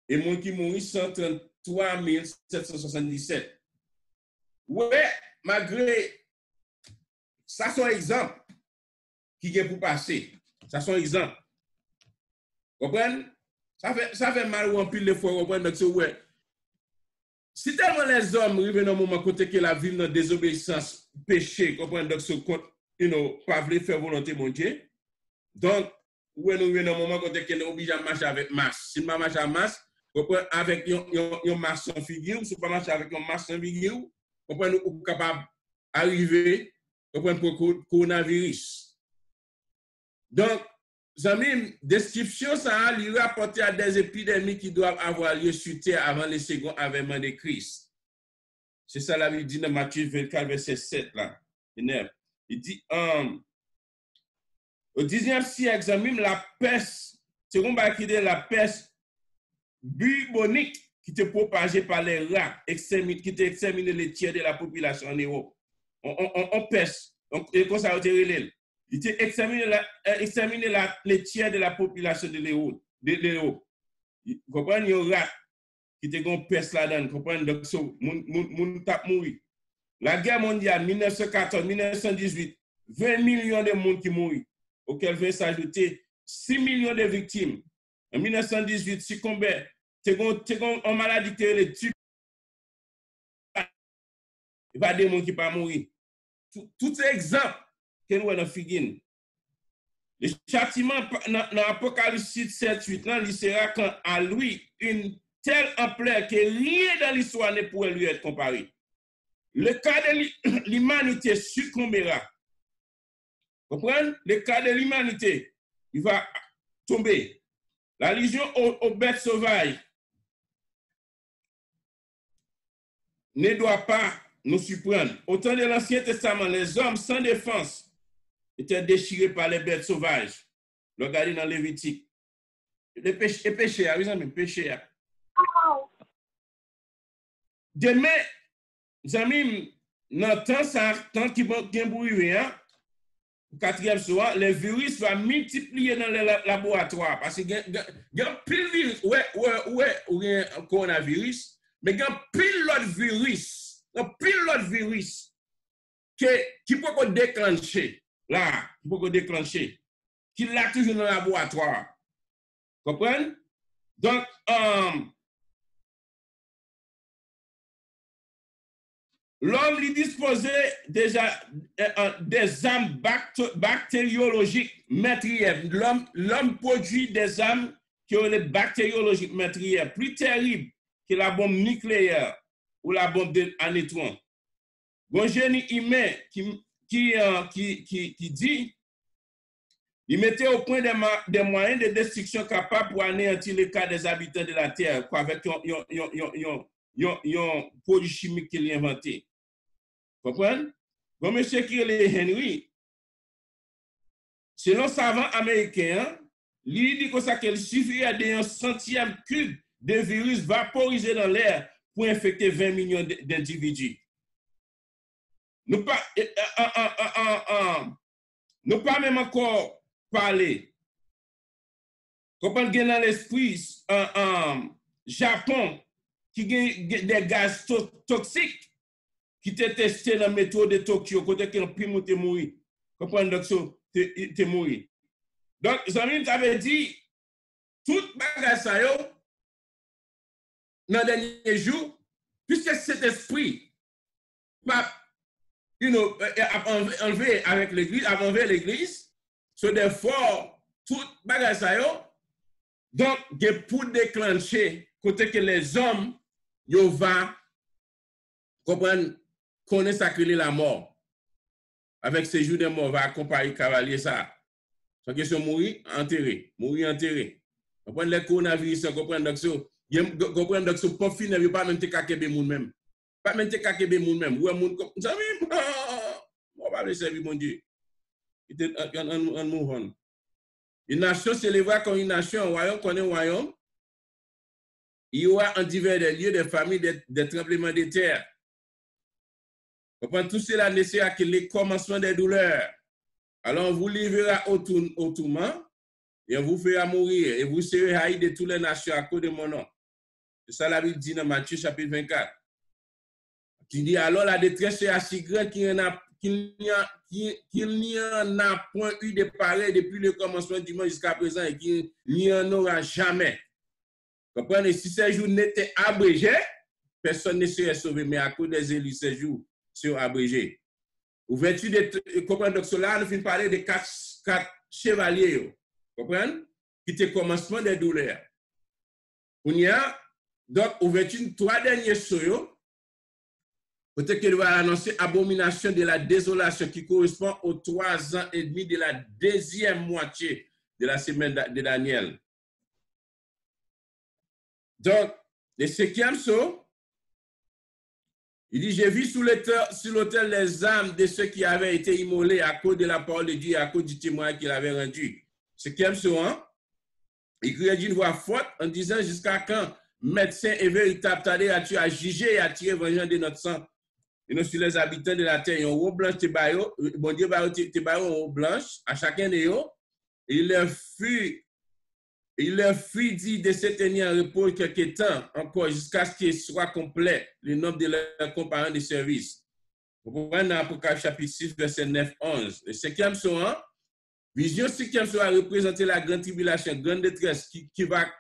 Et moun qui mourent, 133 777. Ouais, malgré ça, c'est un exemple qui est pour passer. Ça, c'est un exemple. Vous comprenez? Ça fait mal ou en pile de fois, vous comprenez? Donc, ouais. Si tellement les hommes arrivent dans un moment côté que la vie dans désobéissance, péché, comprenez, donc ce compte, pas voulu faire volonté mon Dieu. Donc, nous venons dans un moment côté que nous obligés à marcher avec masse. Si nous marchons avec masse, comprenez, avec une masse sans figure, si nous pas marcher avec une masse sans figure, comprenez, nous sommes capables d'arriver, comprenez, pour le coronavirus. Donc, amis, description, ça a lui rapporté à des épidémies qui doivent avoir lieu sur terre avant le second avènement de Christ. C'est ça la Bible dit dans Matthieu 24, verset 7, là. Il dit, au 19e siècle, amis, la peste, c'est comme la peste bubonique qui était propagée par les rats, qui était exterminé les tiers de la population en Europe. On peste. Donc, et comme ça, il était exterminé les tiers de la population de l'Europe. Vous comprenez, il y a un rat qui était une peste là-dedans. Vous comprenez, donc, moun tap mouri. La guerre mondiale, 1914-1918, 20 millions de monde qui mourent, auquel vient s'ajouter 6 millions de victimes. En 1918, succombait, c'est une maladie qui est le type. Il n'y a pas de monde qui pas mourir. Tout ces exemples que nous avons figure. Le châtiment dans l'Apocalypse 7-8, il sera quand à lui une telle ampleur que rien dans l'histoire ne pourrait lui être comparé. Le cas de l'humanité succombera. Vous comprenez? Le cas de l'humanité, il va tomber. La légion aux bêtes sauvages ne doit pas nous surprendre. Au temps de l'Ancien Testament, les hommes sans défense étaient déchirés par les bêtes sauvages. Regardez dans Lévitique. Les péchés, vous avez péché. demain, amis, dans le temps qui va arriver, quatrième soir, les virus vont multiplier dans les laboratoires. Parce qu'il y a pile virus, ouais, coronavirus, mais il y a pile l'autre virus qui peut déclencher, là, qui l'a toujours dans le laboratoire. Comprenez? Donc, l'homme lui disposait déjà des armes bactériologiques meurtrières. L'homme produit des armes qui ont les bactériologiques meurtrières, plus terribles que la bombe nucléaire ou la bombe à neutrons. Bon génie humain qui dit, il mettait au point des moyens de destruction capables pour anéantir les cas des habitants de la Terre, quoi, avec un produit chimique qu'il a inventé. Comprenez? Bon, monsieur Kirley Henry, selon savant américain, lui dit qu'il suffirait d'un centième cube de virus vaporisé dans l'air pour infecter 20 millions d'individus. Nous pas même encore parler. Comprenez dans l'esprit Japon qui a des gaz toxiques qui étaient testés dans le métro de Tokyo, côté que le primo te mourir. Comprenez donc ça, te mourir. Donc, Zamine avait dit, tout bagage ça yo, dans les derniers jours, puisque cet esprit, enlevé avec l'église, a enlevé l'église, so therefore, tout bagage ça yo, donc, pour déclencher, côté que les hommes, yo va, comprendre, connaît sacré la mort. Avec ces jours de mort, va accompagner cavalier ça. Sans question mourir, enterré. Comprendre les coronavirus, comprendre donc ça, pas fini, il pas même te kakebe moun même. Pas même te kakebe moun même. Ouais, moun comme ça, on va le servir, mon Dieu. Il était en mouvant. Une nation célébrée comme une nation, un royaume qu'on est un royaume. Il y aura en divers lieux des familles des tremblements de terre. Tout cela nécessaire que les commencements des douleurs. Alors, on vous livrera au tourment et on vous fera mourir et vous serez haïs de toutes les nations à cause de mon nom. C'est ça la Bible dit dans Matthieu chapitre 24. Qui dit alors la détresse est si grande qu'il n'y en a point eu de pareil depuis le commencement du monde jusqu'à présent et qu'il n'y en aura jamais. Comprenez? Si ces jours n'étaient abrégés, personne ne serait sauvé, mais à cause des élus, ces jours sont abrégés. Ouverture de, comprenez, donc cela, nous finissons parler de quatre chevaliers, comprenez, qui étaient commencement des douleurs. On y a, donc, ouverture de 3 derniers soyaux, peut-être qu'il va annoncer abomination de la désolation qui correspond aux 3 ans et demi de la deuxième moitié de la semaine de Daniel. Donc, le 5e saut, il dit, j'ai vu sur l'autel les âmes de ceux qui avaient été immolés à cause de la parole de Dieu et à cause du témoin qu'il avait rendu. 5e saut, il criait d'une voix forte en disant, jusqu'à quand, médecin et véritable, as-tu à juger et à tirer vengeance de notre sang et non sur les habitants de la terre. Ils ont robe blanche, bon Dieu, te baillot en robe blanche à chacun de eux. Il leur fut dit de se tenir en repos quelque temps encore jusqu'à ce qu'il soit complet le nombre de leurs compagnons de service. Vous pouvez dans Apocalypse chapitre 6, verset 9-11. Le 5e saut, vision 5e saut a représenté la grande tribulation, grande détresse qui va,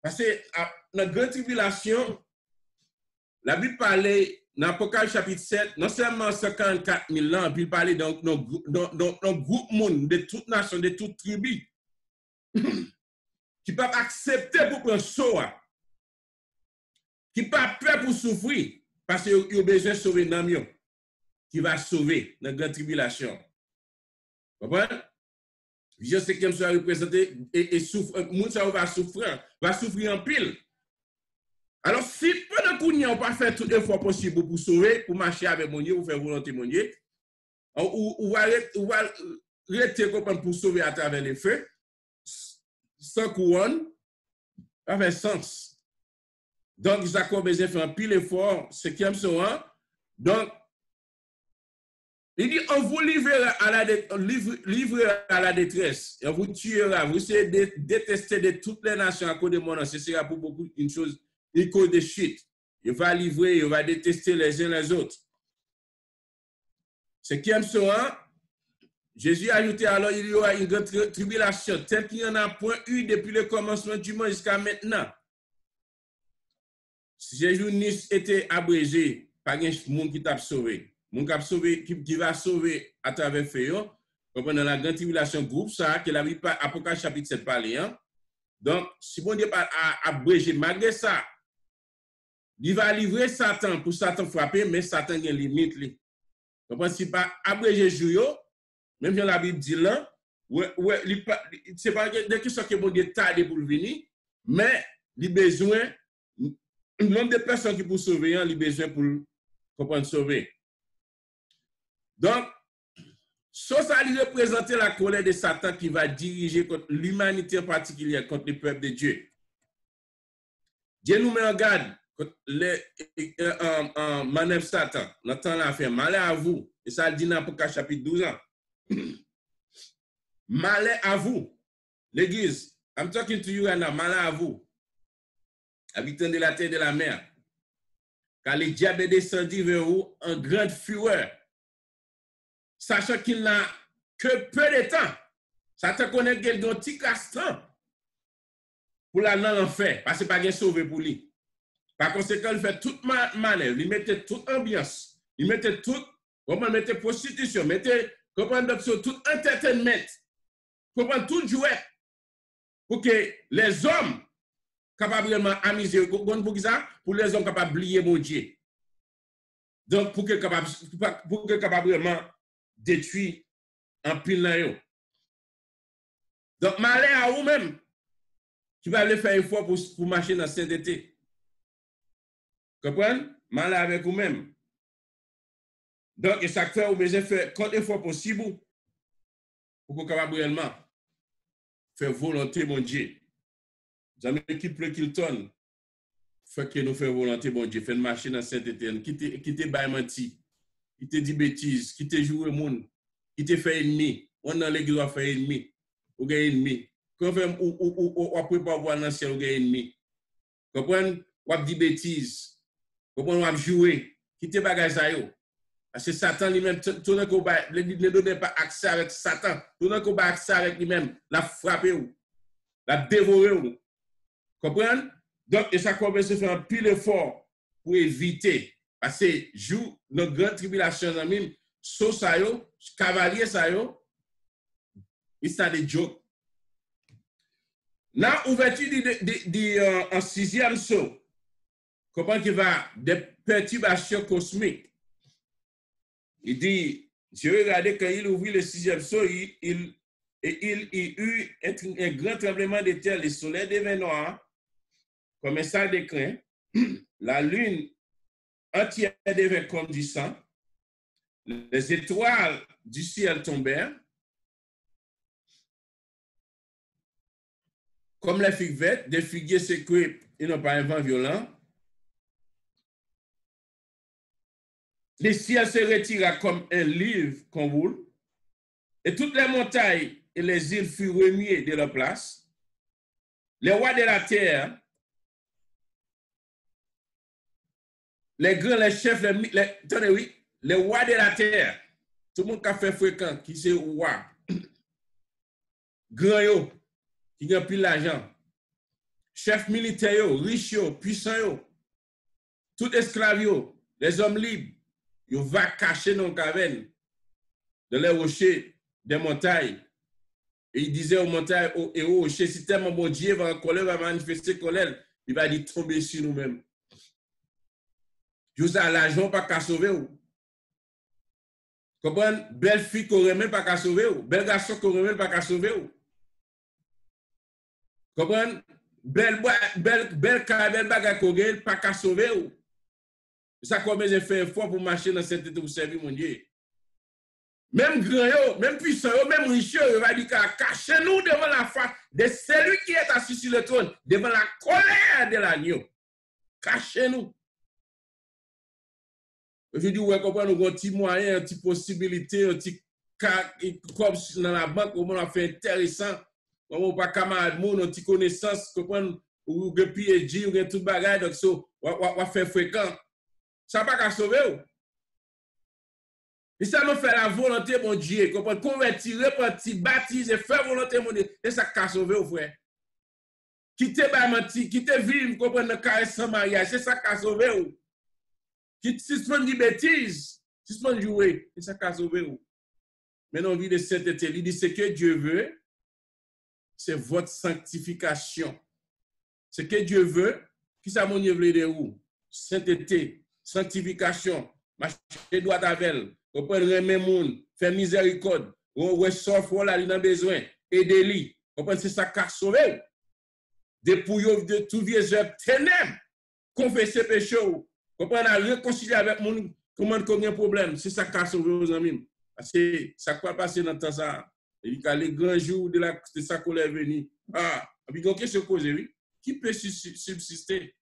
parce que dans la grande tribulation, la Bible parlait dans Apocalypse chapitre 7, non seulement 54 000 ans, puis il parlait d'un groupe monde de toutes nations, de toutes tribus, qui ne peuvent pas accepter pour prendre soin, qui ne peuvent pas peur pour souffrir, parce qu'ils ont besoin de sauver l'homme, qui va sauver dans la grande tribulation. Vous comprenez? Vision 5e soit représenté et souffre, monde va souffrir en pile. Alors, si pendant qu'on n'y a pas fait tout effort possible pour sauver, pour marcher avec mon Dieu, pour faire volonté mon Dieu, on va rester pour sauver à travers les feux, sans couronne, ça fait sens. Donc, Isaac a besoin de faire un pile effort, cinquième soin. Donc, il dit, on vous livrera à la détresse, et on vous tuera, vous serez détesté de toutes les nations à cause de mon nom. Ce sera pour beaucoup une chose, une cause de chute. Il va livrer, il va détester les uns les autres. Cinquième soin, Jésus a ajouté, alors il y aura une grande tribulation, telle qu'il n'y en a point eu depuis le commencement du monde jusqu'à maintenant. Si Jésus était abrégé, pas un monde qui t'a sauvé. Monde qui va sauver à travers Féon, pendant la grande tribulation groupe, ça, que la Bible, Apocalypse chapitre 7 parle. Hein? Donc, si bon Dieu pas abrégé, malgré ça, il va livrer Satan pour Satan frapper, mais Satan a une limite. Donc, si pas abrégé jour, même si la Bible dit là, c'est pas des questions que bon Dieu tarde pour venir, mais il a besoin, le nombre de personnes qui pour sauver, il a besoin pour comprendre sauver. Donc, ça représente la colère de Satan qui va diriger contre l'humanité en particulier, contre le peuple de Dieu. Dieu nous met en garde contre les manœuvres Satan. Notre l'a fait malheur à vous. Et ça le dit dans Apocalypse chapitre 12 ans. Malheur à vous. L'église, I'm talking to you right now, malheur à vous. Habitants de la terre et de la mer. Car le diable est descendu vers vous en grande fureur. Sachant qu'il n'a que peu de temps. Satan connaît qu'il y a un petit castan pour la dans l'enfer, parce que pas de sauvé pour lui. Par conséquent, il fait toute manœuvre, il mettait toute ambiance, il mettait toute, comment mettait prostitution, mettait, comment tout entertainment, comment tout jouet, pour que les hommes capablement amuser, pour les hommes capables d'oublier mon Dieu. Donc, pour que capablement détruire en pile là. Donc, malheur à vous-même qui va le faire une fois pour marcher dans cette été. Comprenez? Malheur avec vous-même. Donc, et ça fait, vous besoin faire quand une fois possible pour que capable réellement faire volonté, mon Dieu. Jamais qu'il pleut qu'il tonne. Fait que nous faisons volonté, mon Dieu. Fait une marcher dans cette été. Quitter bail menti. Qui te dit bêtises, qui te joue au monde, qui te fait ennemi. On dans l'église va faire ennemi. Ou gagne ennemi. Quand on peut pas voir dans le ciel, ou gagne ennemi. Comprenez? Ou dit bêtises. Comprenez? Ou jouer. Qui te bagage ça yo. Parce que Satan lui-même, tout le monde ne donne pas accès avec Satan. Tout le monde a accès avec lui-même. La frapper ou. La dévorer ou. Comprenez? Donc, et ça commence à faire un pile effort pour éviter. Parce que joue notre grande tribulation, so ça yo, cavalier ça yo, it's not a joke. Dans l'ouverture en sixième saut, comment qu'il va des perturbations cosmiques. Il dit, j'ai regardé quand il ouvrit le sixième saut, il eut un grand tremblement de terre, le soleil devint noir, comme un sac de crin, la lune entière devint comme du sang, les étoiles du ciel tombèrent, comme les figues vertes, des figuiers secoués, ils n'ont pas un vent violent. Le ciel se retira comme un livre qu'on roule, et toutes les montagnes et les îles furent remuées de leur place. Les rois de la terre, les grands, les chefs, attendez, oui, les rois de la terre, tout le monde qui a fait fréquent, qui c'est roi, grand yo, qui a pris l'argent, chef militaire, riche, puissant, tout esclave, les hommes libres, ils vont cacher dans les cavernes, dans les rochers des montagnes. Et il disait aux montagnes et aux rochers, si tellement bon Dieu va en colère, va manifester colère, il va dire tomber sur nous-mêmes. Vous avez l'argent pas qu'à sauver ou. Comprenez? Belle fille qu'on remet pas qu'à sauver ou. Belle garçon qu'on remet pas qu'à sauver ou. Comprenez? Belle bagarre qu'on gagne pas qu'à sauver ou. Ça combien j'ai fait effort pour marcher dans cette état pour servir mon Dieu. Même grand, même puissant, même riche, il va dire cachez-nous devant la face de celui qui est assis sur le trône, devant la colère de l'agneau. cacher nous. Je dis, ouais, comprendre, nous avons un petit moyen, une petite possibilité, un petit comme dans la banque, comment on a fait intéressant, comment on pas camarade, un petit connaissance, comprendre, ou un PhD, ou un tout bagage, donc on va faire fréquent. Ça va pas sauver. Et ça nous fait la volonté, mon Dieu, comprendre, convertir, repentir, baptiser, faire volonté, mon Dieu, et ça va sauver, frère. Quitter menti, quitter vivre, comprendre, le carré sans mariage, c'est ça qui a sauvé. Qui suspend des bêtises, suspend jouer, et ça qui a sauvé. Maintenant, on vit de sainteté. Il dit, ce que Dieu veut, c'est votre sanctification. Ce que Dieu veut, qui ça mon Dieu veut de où? Sainteté, sanctification, marcher droit avec elle, reprendre remet monde, faire miséricorde, ressort là, il a besoin, aider-lui. C'est ça qui a sauvé. Dépouiller de tout vieux œuvre ténèbres, confesser péché, comprendre, réconcilier avec mon, comment il y a un problème. C'est ça qui a sauvé aux amis. Parce que ça va passer dans le temps ça. Il y a les grands jours de sa colère venue. Ah, puis donc, qu'est-ce que c'est, oui? Qui peut subsister?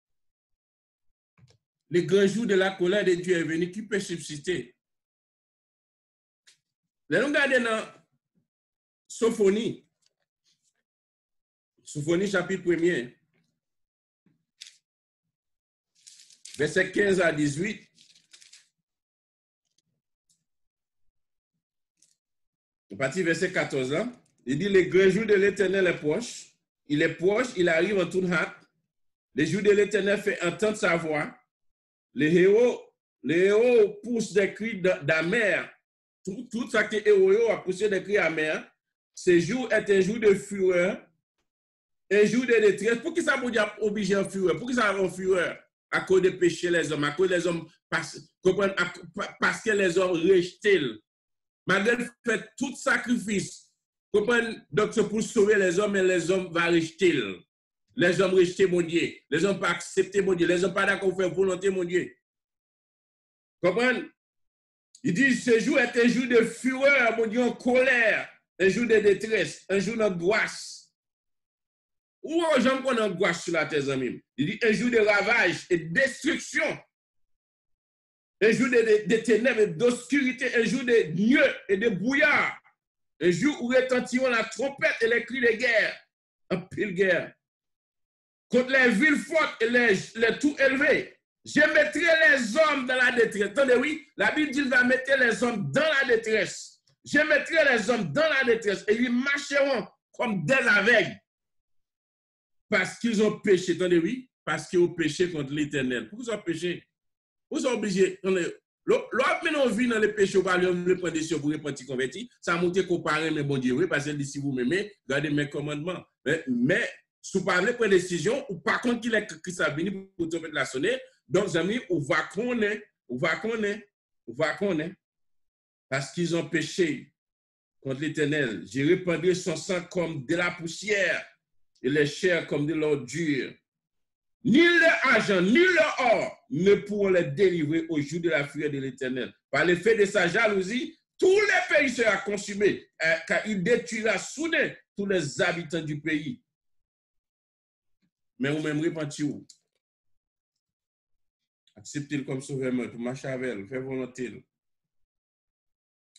Les grands jours de la colère de Dieu est venu, qui peut subsister? Là, nous regardons dans Sophonie. Sophonie, chapitre 1er. Verset 15 à 18. À partir verset 14, hein, il dit, les grands jours de l'Éternel est proche. Il est proche, il arrive en toute hâte. Les jours de l'Éternel fait entendre sa voix. Les héros poussent des cris d'amère. Tout ça que les héros a poussé des cris amers. Ce jour est un jour de fureur, un jour de détresse. Pour qui ça vous dit obligé en fureur? Pour qui ça en fureur? À cause de péché les hommes, à cause des hommes, parce que les hommes rejetent. Malgré fait tout sacrifice, donc c'est pour sauver les hommes, et les hommes vont rejeter. Les hommes rejeter mon Dieu. Les hommes pas accepter mon Dieu. Les hommes pas d'accord faire volonté mon Dieu. Comprenez? Il dit, ce jour est un jour de fureur, mon Dieu, en colère, un jour de détresse, un jour d'angoisse. Où les gens qu'on angoisse sur la terre, amis? Il dit, un jour de ravage et de destruction. Un jour de ténèbres et d'obscurité, un jour de nuées et de brouillard. Un jour où retentiront la trompette et les cris de guerre. En pile guerre. Contre les villes fortes et les tout élevés. Je mettrai les hommes dans la détresse. Attendez, oui, la Bible dit qu'il va mettre les hommes dans la détresse. Je mettrai les hommes dans la détresse et ils marcheront comme des aveugles. Parce qu'ils ont péché. Attendez, oui, parce qu'ils ont péché contre l'Éternel. Pourquoi ils ont péché? Vous êtes obligés. L'autre, maintenant, on vit dans les péchés, on va le prendre des pour repentir convertir. Ça montre qu'on parle, mais bon Dieu, oui, parce que si vous m'aimez, gardez mes commandements. Mais si vous parlez pour une décision, ou par contre, qu'il est Christ a venu pour te mettre la sonner, donc, amis, on va connaître. Parce qu'ils ont péché contre l'Éternel. J'ai répandu son sang comme de la poussière et les chairs comme de l'ordure. Ni leur argent, ni leur or ne pourront les délivrer au jour de la fureur de l'Éternel. Par l'effet de sa jalousie, tous les pays seront consumés, car il détruira soudain tous les habitants du pays. Mais vous-même repentir-vous. Acceptez-le comme sauveur, pour marcher avec elle, faire volonté.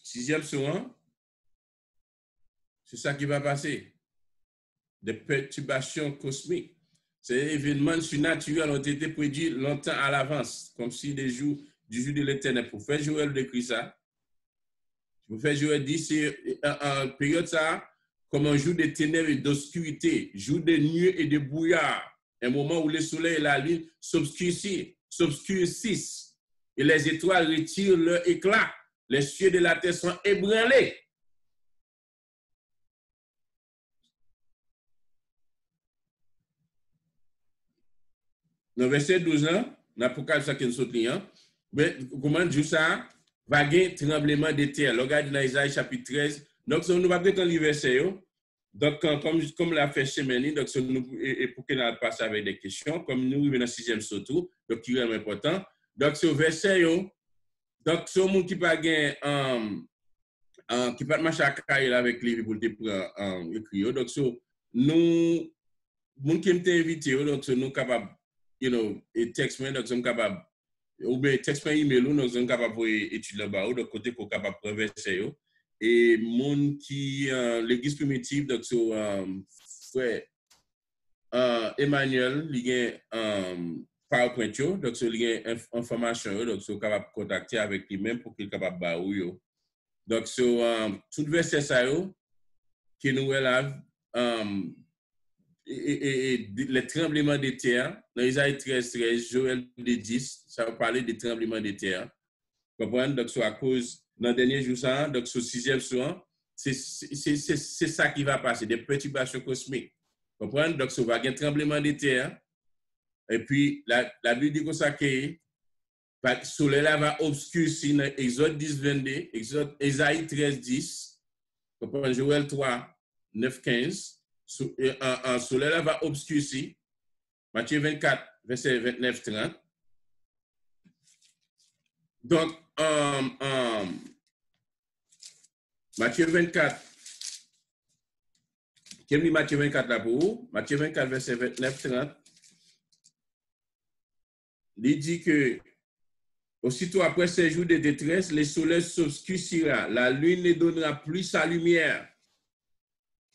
6e soin, c'est ça qui va passer. Des perturbations cosmiques. Ces événements surnaturels ont été prédits longtemps à l'avance, comme si du jour de l'Éternel. Pour faire Joël décrit ça. Pour faire Joël dit, c'est en période ça, comme un jour de ténèbres et d'obscurité, jour de nuées et de brouillard, un moment où le soleil et la lune s'obscurcissent et les étoiles retirent leur éclat. Les cieux de la terre sont ébranlés. Dans verset 12, l'Apocalypse qui nous client, comment Dieu ça va gagner tremblement de terre. Regardez dans Isaïe chapitre 13. Donc, nous va prendre le verset. Donc, comme l'a fait Chemeni, donc, et pour qu'il nous passe avec des questions, comme nous vivons dans le 6e surtout, donc, qui est important. Donc, ce verset, donc, ce monde qui va gagner, qui va marcher à carrière avec lui pour écrire. Donc, nous, monde qui m'ont invité, donc, nous capables et texte moi donc sommes capable ou bien texte email nous nous sommes capable pour étudier là-bas de côté qu'on capable converser yo et monde qui l'église primitive donc so frère Emmanuel il y a PowerPoint yo donc so il y a information donc so capable contacter avec lui même pour qu'il capable ba ou yo donc so tout verset ça yo qui nous est là et les tremblements de terre, dans Isaïe 13, Joël 10, ça va parler des tremblements de terre. Vous comprenez? Donc, à cause, dans le dernier jour, ça, donc, ce 6e soir, c'est ça qui va passer, des perturbations cosmiques. Vous comprenez? Donc, ça va y avoir un tremblement de terre. Et puis, la Bible dit que ça, le soleil là va obscurcir dans Exode 10, 22, Isaïe 13, 10, vous comprenez? Joël 3, 9, 15. Un soleil là va obscurcir. Matthieu 24, verset 29, 30. Donc, Matthieu 24, qui est Matthieu 24 là pour vous? Matthieu 24, verset 29, 30. Il dit que, aussitôt après ces jours de détresse, le soleil s'obscurcira, la lune ne donnera plus sa lumière.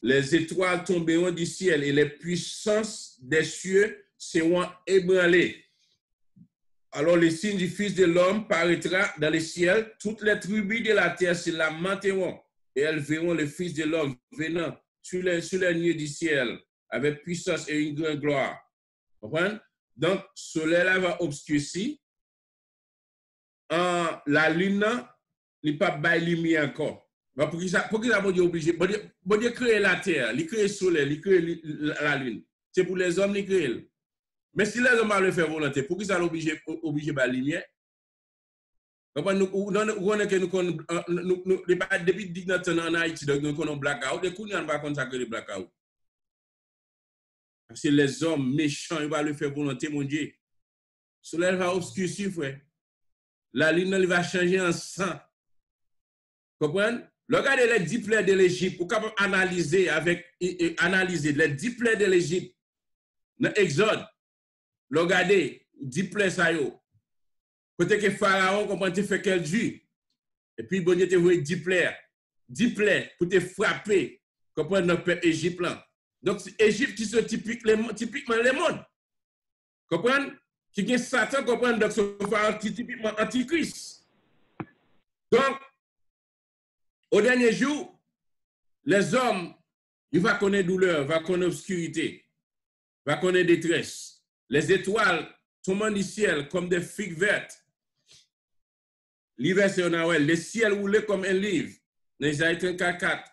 Les étoiles tomberont du ciel et les puissances des cieux seront ébranlées. Alors le signe du Fils de l'homme paraîtra dans le ciel. Toutes les tribus de la terre se lamenteront et elles verront le Fils de l'homme venant sur les nuées du ciel avec puissance et une grande gloire. Vous comprenez? Donc, le soleil là va obscurcir. La lune n'est pas baille lumière encore. Pour qui ça, bon Dieu obligé? Bon Dieu crée la terre, il crée le soleil, il crée la lune. C'est pour les hommes, il crée. Mais si les hommes le faire volonté, pour qui ça obligé la lumière? Nous depuis en Haïti, nous avons blackout, et nous ne pas consacrer le blackout. Parce que les hommes méchants, ils vont le faire volonté, mon Dieu. Le soleil va obscurcir, frère. La lune va changer en sang. Comprenez? Regardez les 10 plaies de l'Égypte, pour capable analyser les 10 plaies de l'Égypte. Dans Exode, regardez 10 plaies ça yo. Côté que Pharaon comprend te fait quel Dieu. Et puis bon Dieu te voit 10 plaies pour te frapper comprendre notre peuple Égypte là. Donc Égypte qui sont typiquement les mondes. Comprenez? Qui est Satan comprendre donc c'est typiquement antichrist. Donc au dernier jour, les hommes, ils vont connaître douleur, vont connaître obscurité, vont connaître détresse. Les étoiles tombent du ciel comme des figues vertes. L'hiver, c'est Noël. Le ciel roulé comme un livre. Dans Isaïe 34,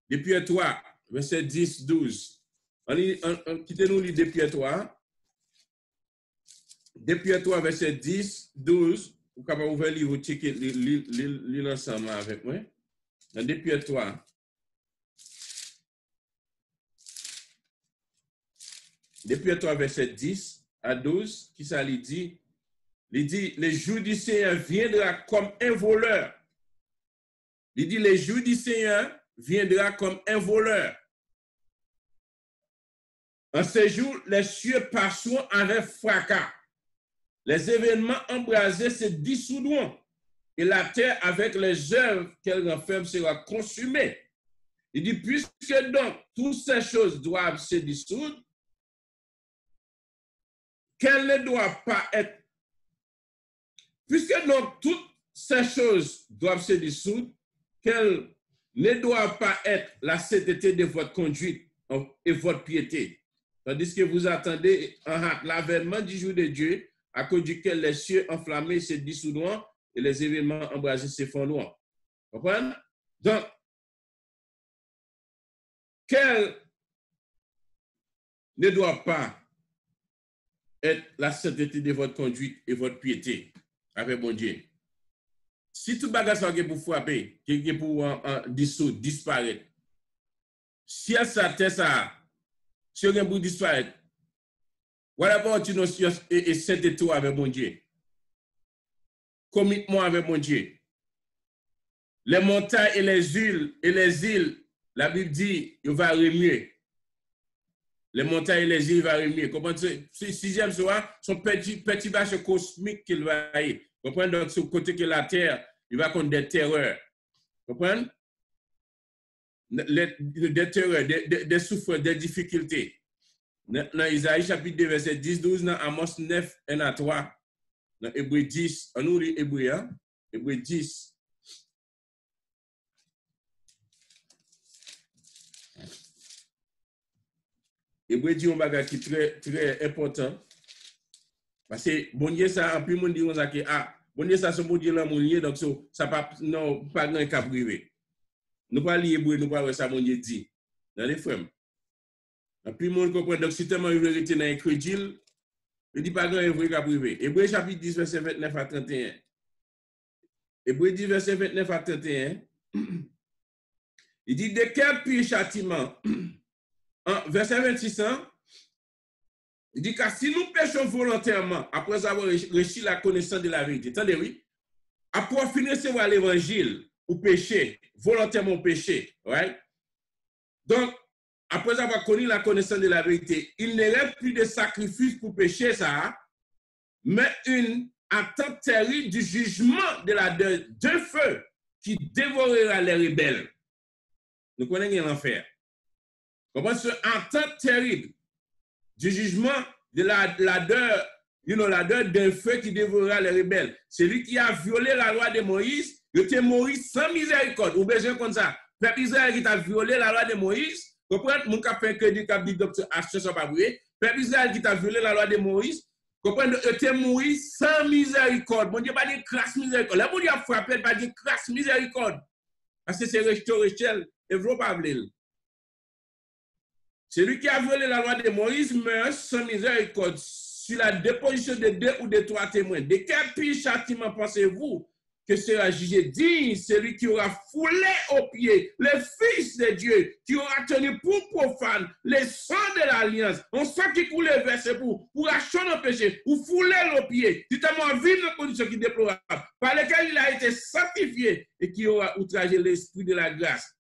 depuis 3, verset 10, 12. Quittez-nous lire depuis 3. Depuis 3, verset 10, 12. Vous pouvez ouvrir le livre, lire ensemble avec moi. Dans depuis 3. Depuis 3, verset 10 à 12, qui ça lui dit? Il dit, le jour du Seigneur viendra comme un voleur. Il dit, le jour du Seigneur viendra comme un voleur. En ce jour, les cieux passeront avec fracas. Les événements embrasés se dissoudront et la terre avec les œuvres qu'elle renferme sera consumée. Il dit, puisque donc toutes ces choses doivent se dissoudre, qu'elles ne doivent pas être, puisque donc toutes ces choses doivent se dissoudre, qu'elles ne doivent pas être la sainteté de votre conduite et votre piété. Tandis que vous attendez l'avènement du jour de Dieu, à cause duquel les cieux enflammés se dissoudront et les événements embrasés s'effondreront. Vous comprenez? Donc, qu'elle ne doit pas être la sainteté de votre conduite et votre piété avec mon Dieu. Si tout bagage est pour frapper, qui est pour dissoudre, disparaître, si elle s'attend ça, si elle est pour disparaître, voilà about tu et sainteté avec mon Dieu. Commitment avec mon Dieu. Les montagnes et les îles, la Bible dit, il va remuer. les montagnes et les îles vont remuer. Comprenez? Ce sixième soir, son petit vache cosmique qu'il va y. Comprenez? Donc, sur le côté que la terre, il va contre des terreurs. Comprenez? Des terreurs, des souffrances, des difficultés. Dans Isaïe chapitre 2, verset 10-12, dans Amos 9, 1-3, dans Hébreu 10, on nous lit Hébreu, hein? Hébreu 10. Hébreu dit un bagage qui est très important. Parce que bon Dieu, ça, en plus, on dit que bon Dieu, ça, c'est bon Dieu là, mon Dieu, donc ça pas, non, pas dans le cas privé. Nous ne pas lire Hébreu, nous ne pas voir ça, mon Dieu dit. Dans les frères. Et puis, on comprend, donc, si tellement une vérité dans l'incrédule, il dit pas grand vrai cas privé. Hébreu chapitre 10, verset 29 à 31. Hébreu 10, verset 29 à 31. Il dit, de quel pire châtiment? Verset 26, il dit, car si nous péchons volontairement, après avoir reçu la connaissance de la vérité, attendez, oui, après finir de voir l'évangile, ou pécher, volontairement pécher, right? Donc, après avoir connu la connaissance de la vérité, il ne reste plus de sacrifice pour pécher ça, mais une attente terrible du jugement de feu qui dévorera les rebelles. Nous connaissons l'enfer. Comment ce attente terrible du jugement de l'ardeur d'un feu qui dévorera les rebelles. Celui qui a violé la loi de Moïse, il était Moïse sans miséricorde. Ou besoin comme ça. Peuple Israël qui a violé la loi de Moïse, comprenez, mon cap fait crédit cap dit docteur H ça pas vrai. Peuple Israël qui a violé la loi de Moïse, comprenez, il était Moïse sans miséricorde. Mon Dieu pas dit crasse miséricorde. Là mon Dieu a frappé pas dit crasse miséricorde. Parce que c'est Rachel et vous pas vle. Celui qui a violé la loi de Moïse meurt sans miséricorde sur la déposition de 2 ou de 3 témoins. De quel pire châtiment pensez-vous que sera jugé digne celui qui aura foulé aux pieds les fils de Dieu, qui aura tenu pour profane les sangs de l'alliance, on sang qui coule versé pour acheter nos péchés, ou fouler aux pieds, du tellement vivre une condition qui est déplorable, par lesquelles il a été sanctifié et qui aura outragé l'esprit de la grâce.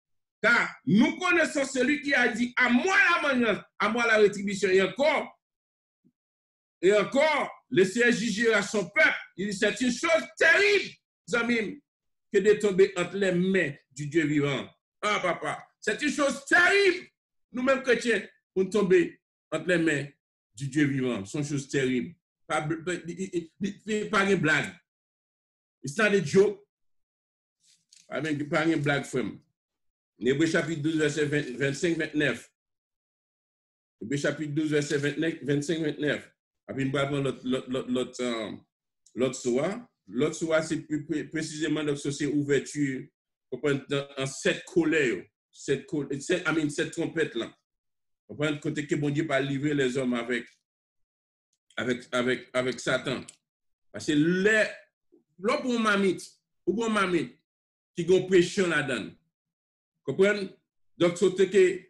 Car nous connaissons celui qui a dit à moi la vengeance, à moi la rétribution. Et encore, le Seigneur jugera son peuple. Il dit c'est une chose terrible, amis, que de tomber entre les mains du Dieu vivant. Ah, papa, c'est une chose terrible, nous-mêmes chrétiens, pour tomber entre les mains du Dieu vivant. C'est une chose terrible. Pas une blague. It's not a joke. Pas une blague, frère. Hébreu chapitre 12, verset 25-29. Hébreu chapitre 12, verset 25-29. Après, nous allons prendre l'autre soir. L'autre soir, c'est précisément donc c'est ouverture en 7 colères. 7 trompettes là. On prend le côté que bon Dieu va livrer les hommes avec Satan. Parce que l'homme pour mamite, ou pour mamite, qui ont pression là-dedans. Comprenez? Donc, c'est que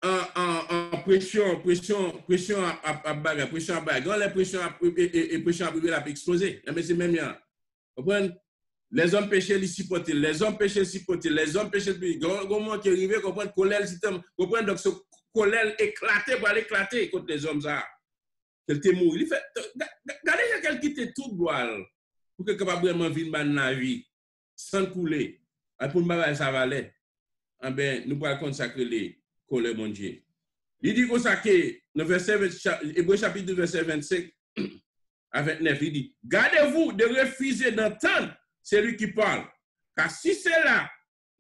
en pression à bagarre, pression à bagarre. Quand la pression à priver, la peut exploser. Mais c'est même bien. Comprenez? Les hommes péchés, les supporter. Les hommes péchés, supporter. Les hommes péchés, comment qui arrive, comprenez? Colère, système. Comprenez? Donc, ce colère éclaté pour aller éclater contre les hommes, ça. Quelqu'un mourit. Il fait, regardez quelqu'un qui était tout droit, pour que capable vraiment vivre dans la vie, sans couler. Pour ne pas ça valait. Eh bien, nous allons consacrer les colères, mon Dieu. Il dit consacrer, le verset, Hébreu chapitre 2, verset 25 à 29, il dit, gardez-vous de refuser d'entendre celui qui parle, car si cela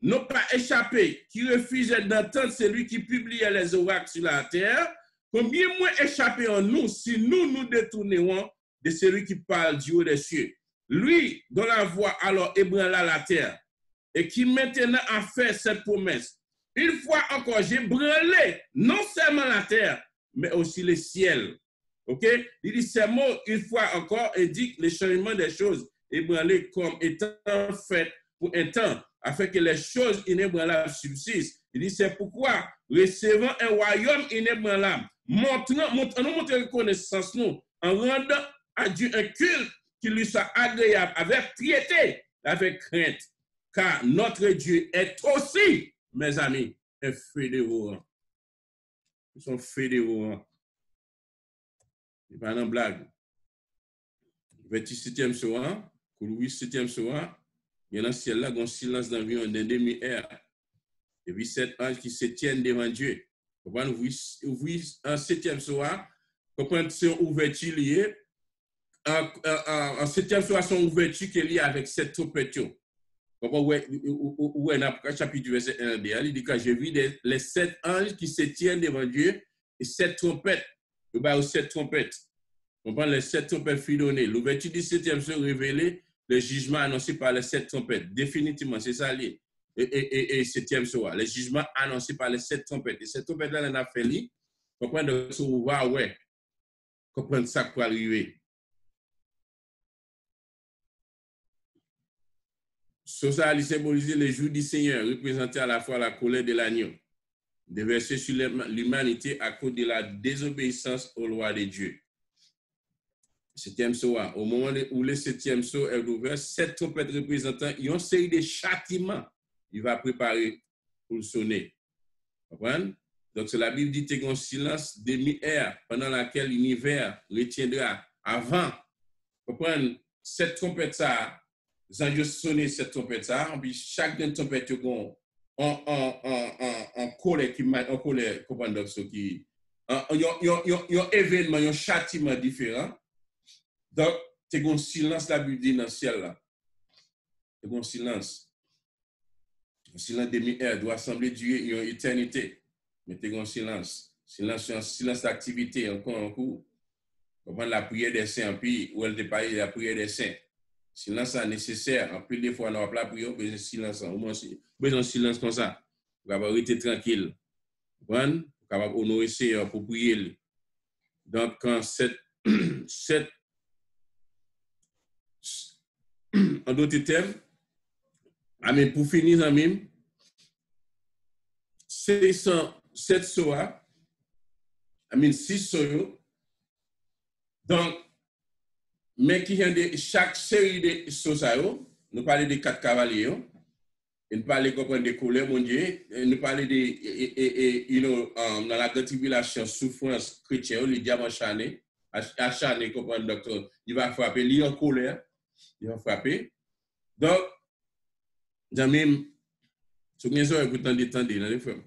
n'a pas échappé, qui refusait d'entendre celui qui publiait les oracles sur la terre, combien moins échappé en nous si nous détournerons de celui qui parle du haut des cieux. Lui, dont la voix alors ébranla la terre, et qui maintenant a fait cette promesse. Une fois encore, j'ai brûlé non seulement la terre, mais aussi le ciel. OK? Il dit ces mots une fois encore et dit le changement des choses ébranlées comme étant fait pour un temps, afin que les choses inébranlables subsistent. Il dit c'est pourquoi, recevant un royaume inébranlable, montrons reconnaissance nous, en rendant à Dieu un culte qui lui soit agréable, avec piété, avec crainte. Car notre Dieu est aussi, mes amis, un feu dévorant. Ils sont fédéraux. C'est pas une blague. 27e soir, pour le 7e soir, il y a dans le ciel là, un silence d'environ d'un demi-heure. Et puis, 7 anges qui se tiennent devant Dieu. Vous voyez, un 7e soir, vous comprenez, c'est une ouverture liée. Un 7e soir, c'est une ouverture qui est liée avec 7 trompettes. Vous voyez, dans chapitre verset 1, il dit que j'ai vu les 7 anges qui se tiennent devant Dieu et 7 trompettes. Vous voyez, 7 trompettes. On prend les 7 trompettes fut données. L'ouverture du 7e soir révélait le jugement annoncé par les 7 trompettes. Définitivement, c'est ça lié. Et 7e soir. Le jugement annoncé par les 7 trompettes. Et cette trompette-là, on a fait li. Comprendre ce qu'on va, ouais. Comprendre ça pour arriver. Ça a symbolisé le jour du Seigneur, représenté à la fois la colère de l'agneau, déversée sur l'humanité à cause de la désobéissance aux lois de Dieu. 7e soir, au moment où le 7e soir est ouvert, 7 trompettes représentant une série de châtiments. Il va préparer pour le sonner. Vous comprenez? Donc, la Bible dit qu'il y a un silence demi-heure pendant laquelle l'univers retiendra avant. Vous comprenez? Cette trompette, ça, les anges sonner cette trompette, ça, puis chaque trompette, en colère qui m'a, en colère, comprenez? Qui, un événement, un châtiment différent. Donc, c'est un silence, la Bible dit dans le ciel là. C'est un silence. Un silence demi-heure doit sembler durer une éternité. Mais c'est un silence. Silence, un silence d'activité, encore en cours. Comment la prière des saints, puis où elle te parle de la prière des saints. Silence est nécessaire. En plus, des fois, on n'a pas la prière, besoin de silence. Au moins, besoin de silence comme ça. Pour avoir été tranquille. Pour avoir honoré Seigneur pour prier. Donc, quand cette en d'autres termes, amen, pour finir, amen, 7 soirs, amen, 6 soirs. Donc, mais qui ont de chaque série de soirs, nous parlons de 4 cavaliers, nous parlons de colère, mon Dieu, nous parlons de dans la grande tribulation, souffrance chrétienne, le diable acharné, comprendre, docteur, il va frapper, il est en colère. Il va frapper. Donc, j'aime, ce que nous avons pourtant détendu dans les femmes.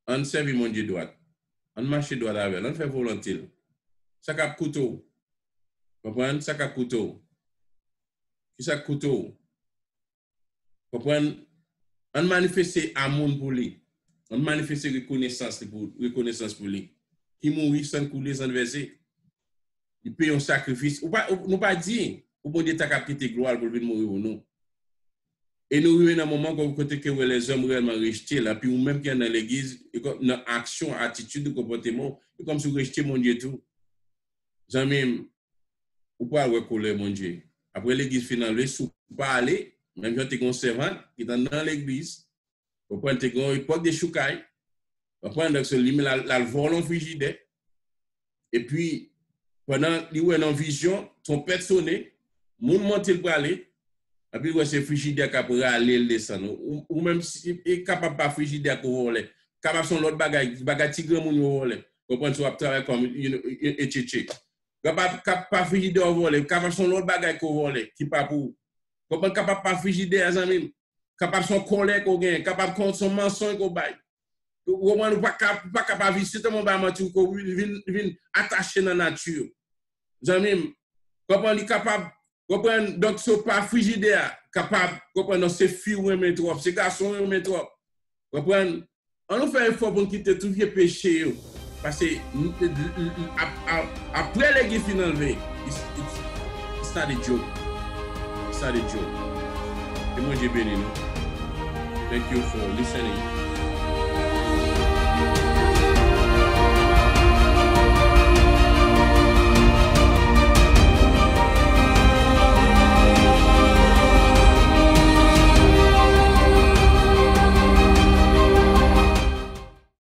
On serve mon Dieu droit. On marche droit avec. On fait volonté. Ça cap couteau. Comprenez? Ça cap couteau. Qui ça couteau? Comprenez? On manifeste amour pour lui. On manifeste reconnaissance pour lui. Qui mourit sans couler, sans verser. Il paye un sacrifice. Nous pas dire. Ou bon Dieu t'a capté gloire pour venir mourir ou non. Et nous vivons dans un moment comme côté que les hommes réellement rejetés là, puis ou même qui est dans l'église, dans action, attitude, comportement, comme si vous rejetez mon Dieu tout. Jamais, ou pas recolère mon Dieu. Après l'église finale, si vous pas aller, même quand tu es conservant, qui est dans l'église, vous prenez une époque de choucaille, vous prenez la volant frigidaire, et puis pendant une vision, ton père sonné, moun monte pour aller, et puis c'est frigidaire qui peut aller le descendre, ou même si est capable pas frigidaire pour voler, capable son l'autre bagage tigre moun voler, comprendre soit travail comme et tchétché. Capable pas frigidaire voler, capable son l'autre bagage pour voler, qui pas pour. Comprendre capable pas frigidaire amis, capable son colère qu'on gagne, capable contre son mensonge qu'on bail. Ou pas capable visiter mon bamatou qu'on vient attaché dans la nature. Amis, comprendre capable. Donc, ce n'est pas frigidaire capable, comprendre, c'est filles ou un trop, c'est garçons ou un trop. Comprendre? On nous fait un effort pour quitter tout vieux péché. Parce que après les gifs finales, it's not a joke. It's not a joke. Et moi, j'ai béni. Thank you for listening.